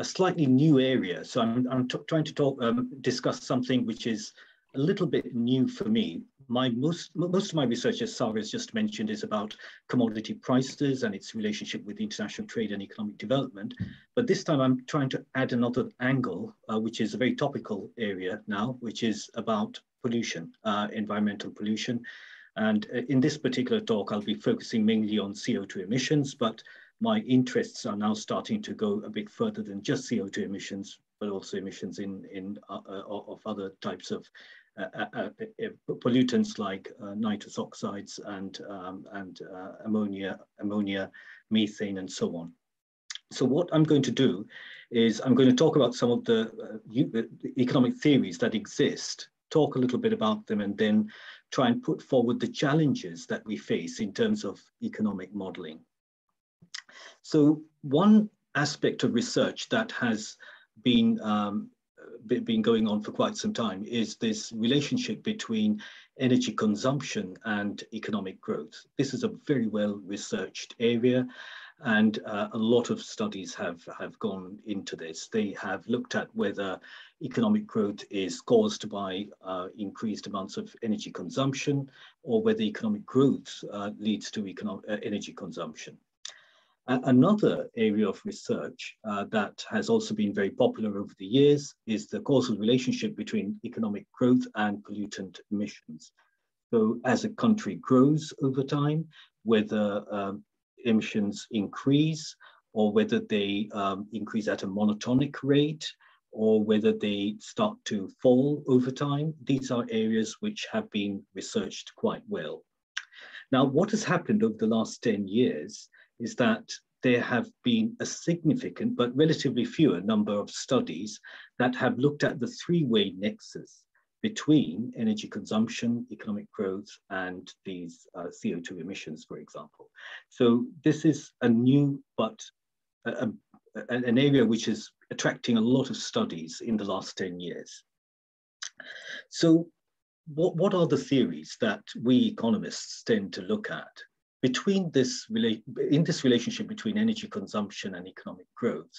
slightly new area. So I'm trying to discuss something which is a little bit new for me. Most of my research, as Sarah has just mentioned, is about commodity prices and its relationship with international trade and economic development. But this time I'm trying to add another angle, which is a very topical area now, which is about pollution, environmental pollution. And in this particular talk, I'll be focusing mainly on CO2 emissions, but my interests are now starting to go a bit further than just CO2 emissions, but also emissions of other types of pollutants like nitrous oxides and ammonia, methane, and so on. So what I'm going to do is I'm going to talk about some of the economic theories that exist, talk a little bit about them, and then try and put forward the challenges that we face in terms of economic modeling. So one aspect of research that has been going on for quite some time is this relationship between energy consumption and economic growth. This is a very well researched area, and a lot of studies have gone into this. They have looked at whether economic growth is caused by increased amounts of energy consumption, or whether economic growth leads to energy consumption. Another area of research that has also been very popular over the years is the causal relationship between economic growth and pollutant emissions. So as a country grows over time, whether emissions increase, or whether they increase at a monotonic rate, or whether they start to fall over time, these are areas which have been researched quite well. Now, what has happened over the last 10 years is that there have been a significant but relatively fewer number of studies that have looked at the three-way nexus between energy consumption, economic growth, and these CO2 emissions, for example. So this is a new, but an area which is attracting a lot of studies in the last 10 years. So what are the theories that we economists tend to look at? In this relationship between energy consumption and economic growth,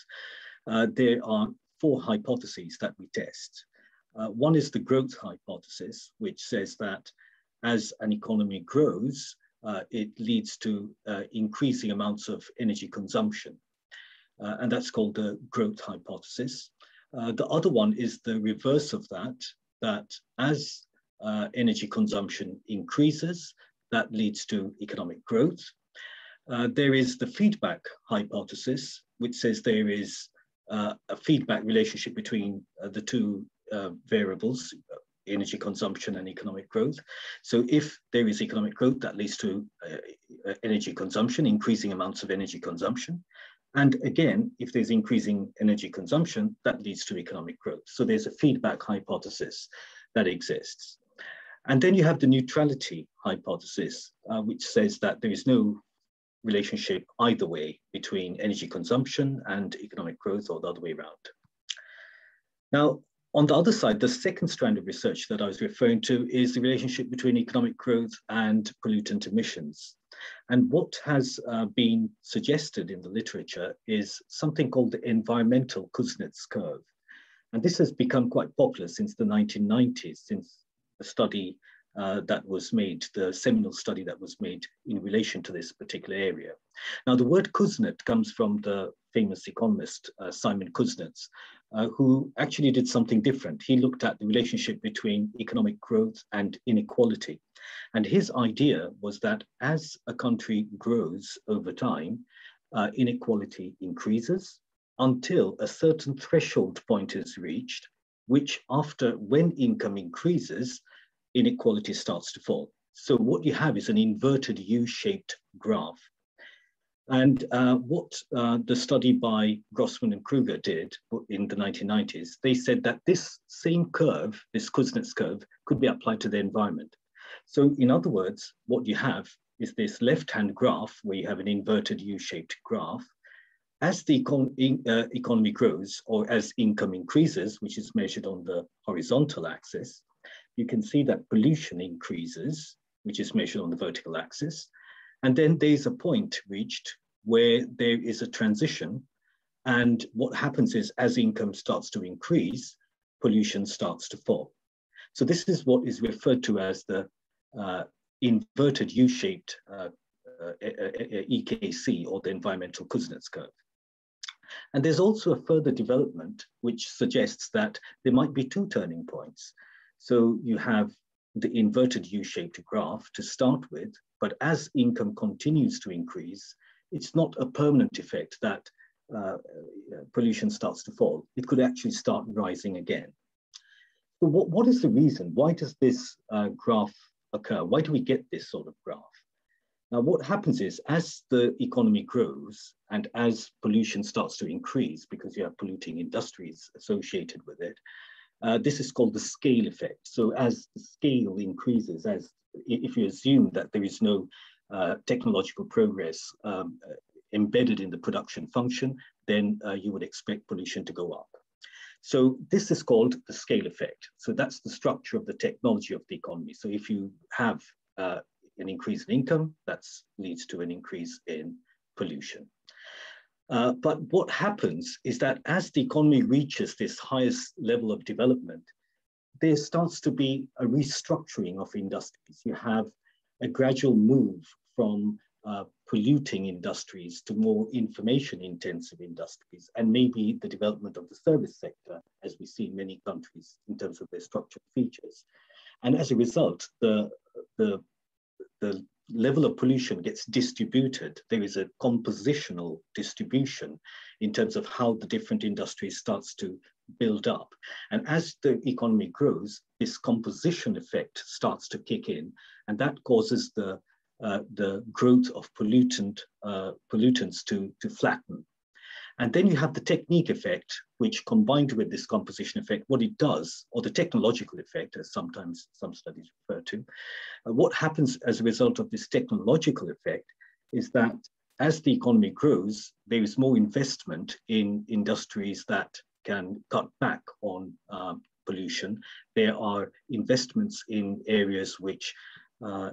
there are four hypotheses that we test. One is the growth hypothesis, which says that as an economy grows, it leads to increasing amounts of energy consumption. And that's called the growth hypothesis. The other one is the reverse of that as energy consumption increases, that leads to economic growth. There is the feedback hypothesis, which says there is a feedback relationship between the two variables, energy consumption and economic growth. So if there is economic growth, that leads to energy consumption, increasing amounts of energy consumption. And again, if there's increasing energy consumption, that leads to economic growth. So there's a feedback hypothesis that exists. And then you have the neutrality hypothesis, which says that there is no relationship either way between energy consumption and economic growth, or the other way around. Now, on the other side, the second strand of research that I was referring to is the relationship between economic growth and pollutant emissions. And what has been suggested in the literature is something called the environmental Kuznets curve. And this has become quite popular since the 1990s, since the study that was made, the seminal study that was made in relation to this particular area. Now, the word Kuznet comes from the famous economist, Simon Kuznets, who actually did something different. He looked at the relationship between economic growth and inequality. And his idea was that as a country grows over time, inequality increases until a certain threshold point is reached, which when income increases, inequality starts to fall. So what you have is an inverted U-shaped graph. And what the study by Grossman and Kruger did in the 1990s, they said that this same curve, this Kuznets curve, could be applied to the environment. So in other words, what you have is this left-hand graph where you have an inverted U-shaped graph. As the economy grows, or as income increases, which is measured on the horizontal axis, you can see that pollution increases, which is measured on the vertical axis. And then there's a point reached where there is a transition. And what happens is, as income starts to increase, pollution starts to fall. So this is what is referred to as the inverted U-shaped EKC, or the environmental Kuznets curve. And there's also a further development which suggests that there might be two turning points. So you have the inverted U-shaped graph to start with, but as income continues to increase, it's not a permanent effect that pollution starts to fall. It could actually start rising again. So what is the reason? Why does this graph occur? Why do we get this sort of graph? Now, what happens is, as the economy grows and as pollution starts to increase, because you have polluting industries associated with it, this is called the scale effect. So as the scale increases, if you assume that there is no technological progress embedded in the production function, then you would expect pollution to go up. So this is called the scale effect. So that's the structure of the technology of the economy. So if you have an increase in income, that leads to an increase in pollution. But what happens is that as the economy reaches this highest level of development, there starts to be a restructuring of industries. You have a gradual move from polluting industries to more information-intensive industries, and maybe the development of the service sector, as we see in many countries in terms of their structural features. And as a result, the level of pollution gets distributed. There is a compositional distribution in terms of how the different industries starts to build up. And as the economy grows, this composition effect starts to kick in, and that causes the growth of pollutants to flatten. And then you have the technique effect, which combined with this composition effect, what it does, or the technological effect, as sometimes some studies refer to, what happens as a result of this technological effect is that as the economy grows, there is more investment in industries that can cut back on pollution. There are investments in areas which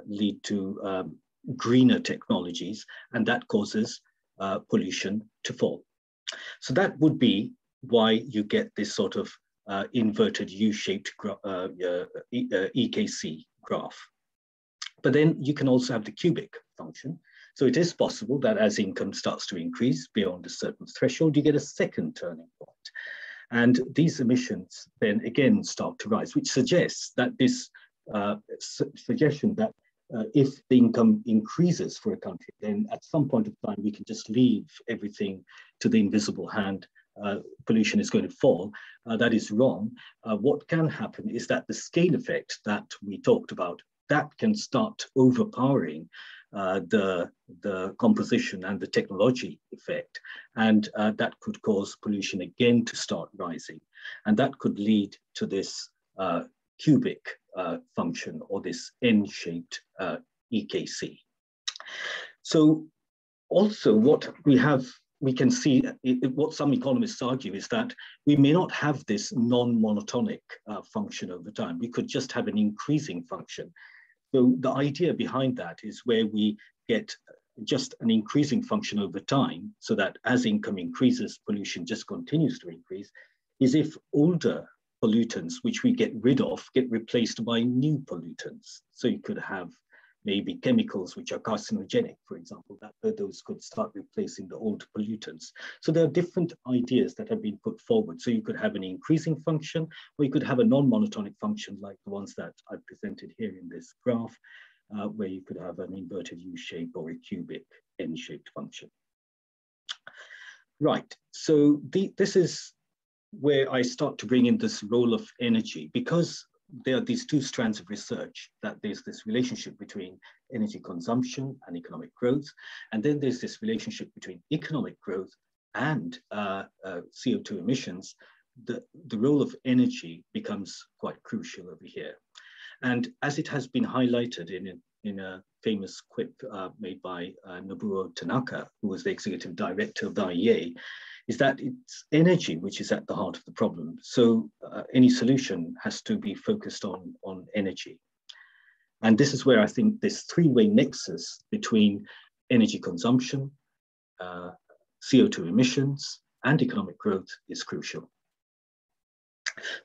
lead to greener technologies, and that causes pollution to fall. So that would be why you get this sort of inverted U-shaped EKC graph. But then you can also have the cubic function. So it is possible that as income starts to increase beyond a certain threshold, you get a second turning point. And these emissions then again start to rise, which suggests that this suggestion that if the income increases for a country, then at some point of time, we can just leave everything to the invisible hand. Pollution is going to fall. That is wrong. What can happen is that the scale effect that we talked about, that can start overpowering the composition and the technology effect. And that could cause pollution again to start rising. And that could lead to this cubic function, or this N-shaped EKC. So Also, what we can see, what some economists argue is that we may not have this non-monotonic function over time. We could just have an increasing function. So the idea behind that is where we get just an increasing function over time, so that as income increases, pollution just continues to increase, is if older pollutants, which we get rid of, get replaced by new pollutants. So you could have maybe chemicals which are carcinogenic, for example, that those could start replacing the old pollutants. So there are different ideas that have been put forward. So you could have an increasing function, or you could have a non-monotonic function like the ones that I've presented here in this graph, where you could have an inverted U-shape or a cubic N-shaped function. Right, so this is where I start to bring in this role of energy, because there are these two strands of research, that there's this relationship between energy consumption and economic growth. And then there's this relationship between economic growth and CO2 emissions. The role of energy becomes quite crucial over here. And as it has been highlighted in a famous quip made by Nobuo Tanaka, who was the executive director of the IEA, is that it's energy which is at the heart of the problem. So any solution has to be focused on energy. And this is where I think this three-way nexus between energy consumption, CO2 emissions, and economic growth is crucial.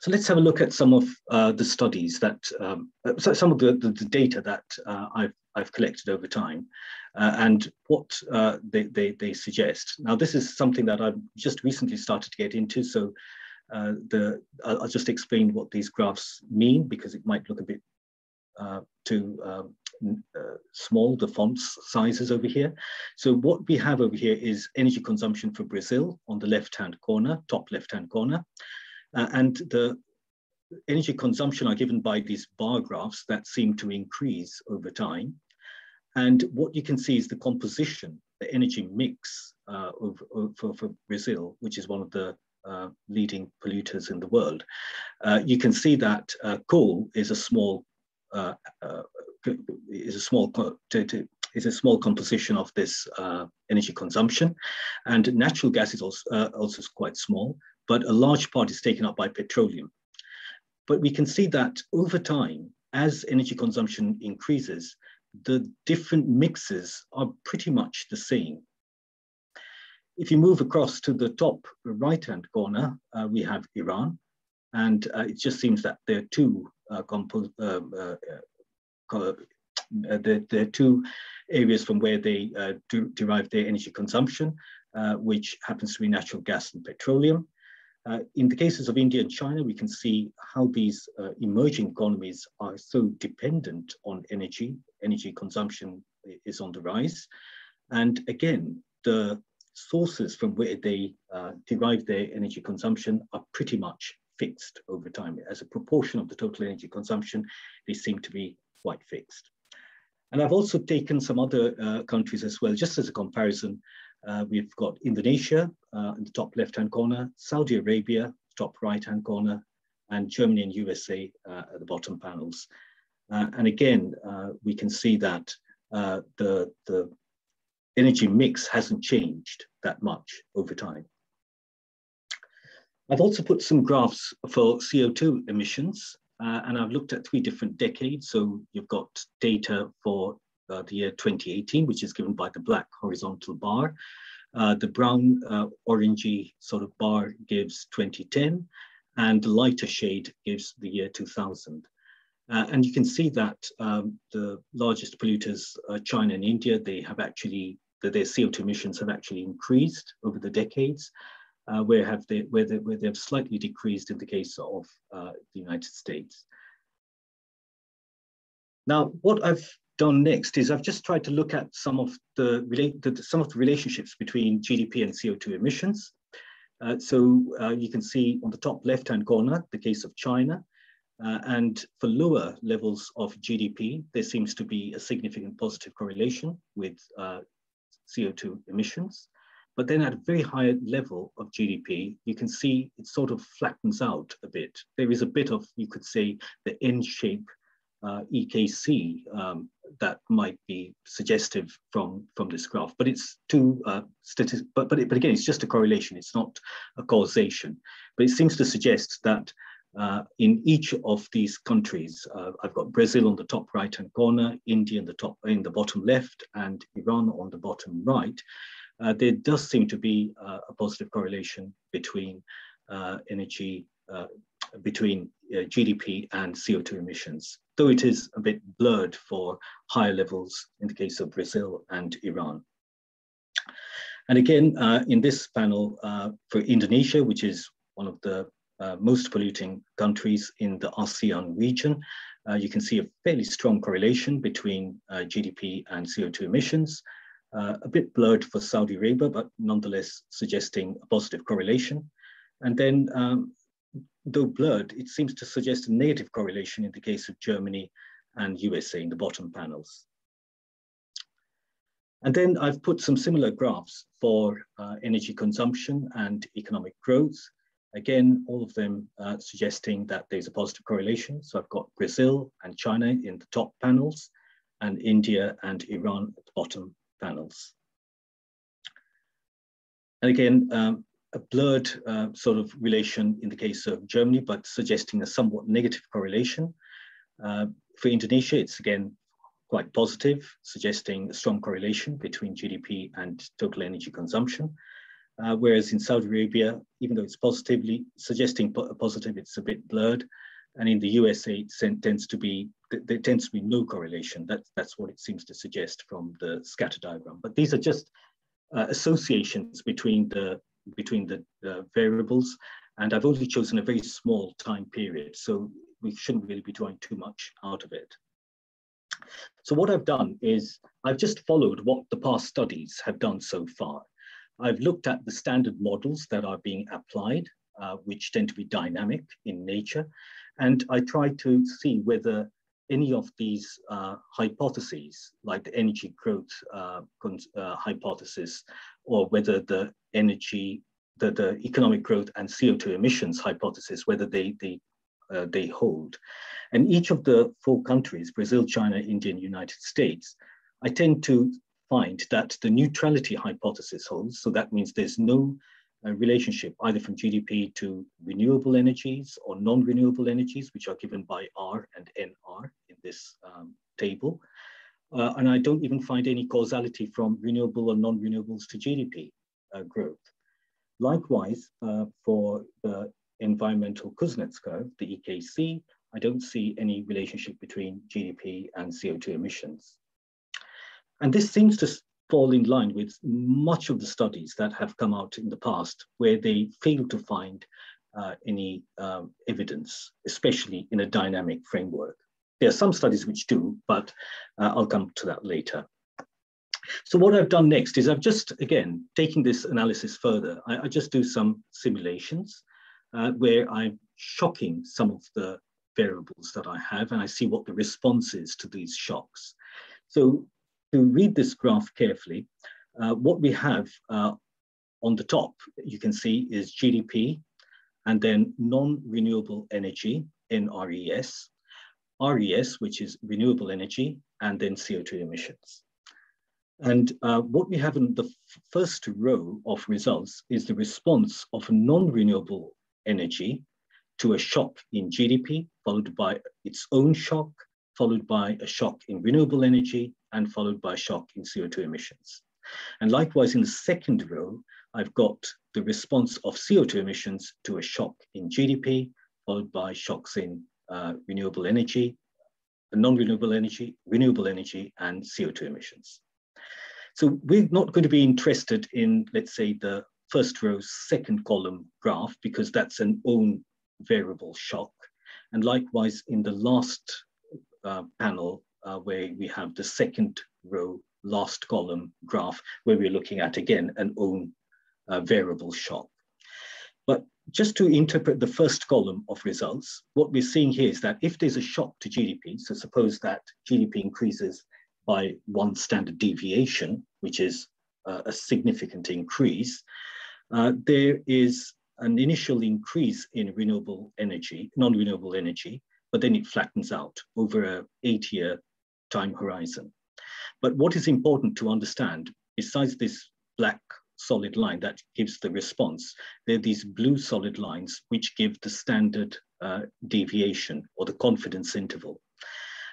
So let's have a look at some of the studies that, some of the data that I've collected over time, and what they suggest. Now, this is something that I've just recently started to get into, so I'll just explain what these graphs mean, because it might look a bit too small, the font sizes over here. So what we have over here is energy consumption for Brazil on the left-hand corner, top left-hand corner. And the energy consumption are given by these bar graphs that seem to increase over time. And what you can see is the composition, the energy mix for Brazil, which is one of the leading polluters in the world. You can see that coal is a small composition of this energy consumption, and natural gas is also quite small, but a large part is taken up by petroleum. But we can see that over time, as energy consumption increases, the different mixes are pretty much the same. If you move across to the top right-hand corner, we have Iran, and it just seems that there are two areas from where they derive their energy consumption, which happens to be natural gas and petroleum. In the cases of India and China, we can see how these emerging economies are so dependent on energy. Energy consumption is on the rise. And again, the sources from where they derive their energy consumption are pretty much fixed over time. As a proportion of the total energy consumption, they seem to be quite fixed. And I've also taken some other countries as well, just as a comparison. We've got Indonesia in the top left-hand corner, Saudi Arabia, top right-hand corner, and Germany and USA at the bottom panels. And again, we can see that the energy mix hasn't changed that much over time. I've also put some graphs for CO2 emissions, and I've looked at 3 different decades. So you've got data for the year 2018, which is given by the black horizontal bar. The brown orangey sort of bar gives 2010, and the lighter shade gives the year 2000. And you can see that the largest polluters, China and India, they have actually, their CO2 emissions have actually increased over the decades, where they've slightly decreased in the case of the United States. Now, what I've done next is I've just tried to look at some of the relationships between GDP and CO2 emissions. So you can see on the top left-hand corner, the case of China. And for lower levels of GDP, there seems to be a significant positive correlation with CO2 emissions. But then at a very high level of GDP, you can see it sort of flattens out a bit. There is a bit of, you could say, the N-shape EKC that might be suggestive from this graph, but it's too but again, it's just a correlation. It's not a causation, but it seems to suggest that in each of these countries, I've got Brazil on the top right-hand corner, India in the bottom left, and Iran on the bottom right. There does seem to be a positive correlation between GDP and CO2 emissions, though it is a bit blurred for higher levels in the case of Brazil and Iran. And again, in this panel for Indonesia, which is one of the most polluting countries in the ASEAN region, you can see a fairly strong correlation between GDP and CO2 emissions. A bit blurred for Saudi Arabia, but nonetheless suggesting a positive correlation. And then, though blurred, it seems to suggest a negative correlation in the case of Germany and USA in the bottom panels. And then I've put some similar graphs for energy consumption and economic growth. Again, all of them suggesting that there's a positive correlation. So I've got Brazil and China in the top panels, and India and Iran at the bottom panels. And again, a blurred sort of relation in the case of Germany, but suggesting a somewhat negative correlation. For Indonesia, it's again quite positive, suggesting a strong correlation between GDP and total energy consumption. Whereas in Saudi Arabia, even though it's positively suggesting positive, it's a bit blurred. And in the USA, there tends to be no correlation. That's what it seems to suggest from the scatter diagram. But these are just associations between the variables, and I've only chosen a very small time period, so we shouldn't really be drawing too much out of it. So what I've done is I've just followed what the past studies have done so far. I've looked at the standard models that are being applied, which tend to be dynamic in nature, and I tried to see whether any of these hypotheses, like the energy growth hypothesis, or whether the economic growth and CO2 emissions hypothesis, whether they hold. And each of the 4 countries, Brazil, China, India, and United States, I tend to find that the neutrality hypothesis holds. So that means there's no relationship either from GDP to renewable energies or non-renewable energies, which are given by R and NR in this table. And I don't even find any causality from renewable or non-renewables to GDP growth. Likewise, for the environmental Kuznets curve, the EKC, I don't see any relationship between GDP and CO2 emissions. And this seems to fall in line with much of the studies that have come out in the past, where they fail to find any evidence, especially in a dynamic framework. There are some studies which do, but I'll come to that later. So what I've done next is I've just, again, taking this analysis further, I just do some simulations where I'm shocking some of the variables that I have, and I see what the response is to these shocks. So to read this graph carefully, what we have on the top, you can see, is GDP, and then non-renewable energy, NRES, RES, which is renewable energy, and then CO2 emissions. And what we have in the first row of results is the response of non-renewable energy to a shock in GDP, followed by its own shock, followed by a shock in renewable energy, and followed by a shock in CO2 emissions. And likewise, in the second row, I've got the response of CO2 emissions to a shock in GDP, followed by shocks in renewable energy, non-renewable energy, renewable energy, and CO2 emissions. So we're not going to be interested in, let's say, the first row, second column graph, because that's an own variable shock. And likewise, in the last panel, where we have the second row, last column graph, where we're looking at, again, an own variable shock. But just to interpret the first column of results, what we're seeing here is that if there's a shock to GDP, so suppose that GDP increases by 1 standard deviation, which is a significant increase, there is an initial increase in renewable energy, non-renewable energy, but then it flattens out over an 8-year time horizon. But what is important to understand, besides this black solid line that gives the response, there are these blue solid lines which give the standard deviation or the confidence interval.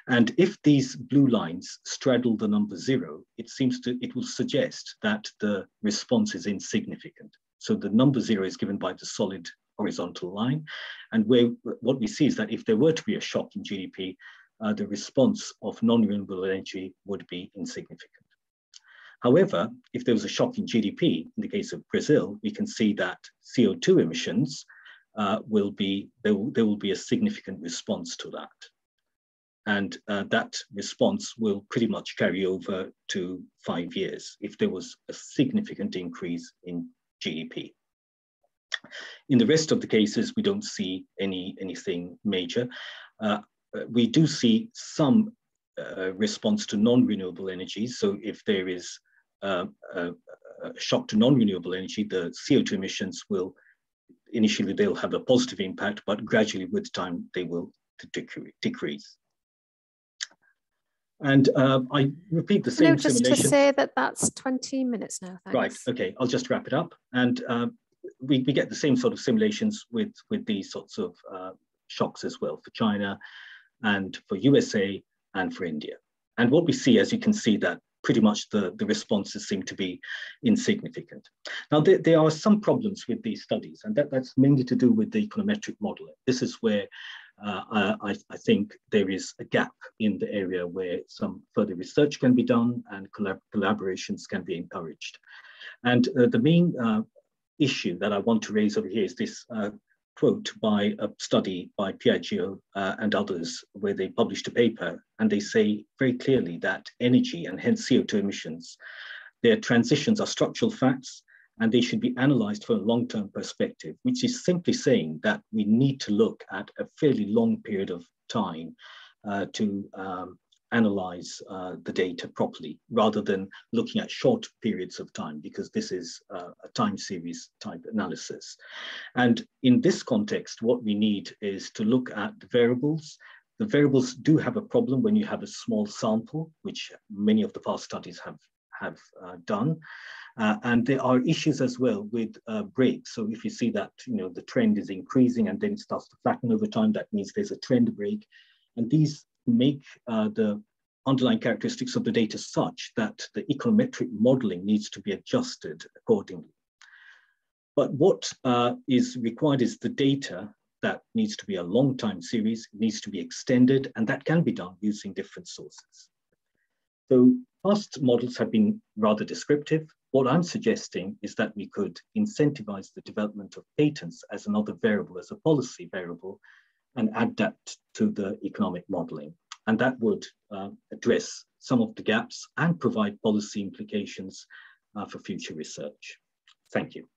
And if these blue lines straddle the number 0, it will suggest that the response is insignificant. So the number 0 is given by the solid horizontal line. And what we see is that if there were to be a shock in GDP, the response of non-renewable energy would be insignificant. However, if there was a shock in GDP, in the case of Brazil, we can see that CO2 emissions there will be a significant response to that. And that response will pretty much carry over to 5 years if there was a significant increase in GDP. In the rest of the cases, we don't see anything major. We do see some response to non-renewable energies. So if there is a shock to non-renewable energy, the CO2 emissions will, initially they'll have a positive impact, but gradually with time they will decrease. And I repeat the same just simulation. to say that that's 20 minutes now, thanks. Right, okay, I'll just wrap it up. And we get the same sort of simulations with these sorts of shocks as well for China and for USA and for India. And what we see, as you can see, that pretty much the responses seem to be insignificant. Now, there are some problems with these studies, and that's mainly to do with the econometric modeling. This is where I think there is a gap in the area where some further research can be done and collaborations can be encouraged. And the main issue that I want to raise over here is this quote by a study by Piaggio and others, where they published a paper, and they say very clearly that energy and hence CO2 emissions, their transitions are structural facts, and they should be analyzed from a long-term perspective, which is simply saying that we need to look at a fairly long period of time to analyze the data properly, rather than looking at short periods of time, because this is a time series type analysis. And in this context, what we need is to look at the variables. The variables do have a problem when you have a small sample, which many of the past studies have done. And there are issues as well with breaks. So if you see that the trend is increasing and then it starts to flatten over time, that means there's a trend break. And these make the underlying characteristics of the data such that the econometric modeling needs to be adjusted accordingly. But what is required is the data that needs to be a long time series, it needs to be extended, and that can be done using different sources. So past models have been rather descriptive. What I'm suggesting is that we could incentivize the development of patents as another variable, as a policy variable, and add that to the economic modeling. And that would address some of the gaps and provide policy implications for future research. Thank you.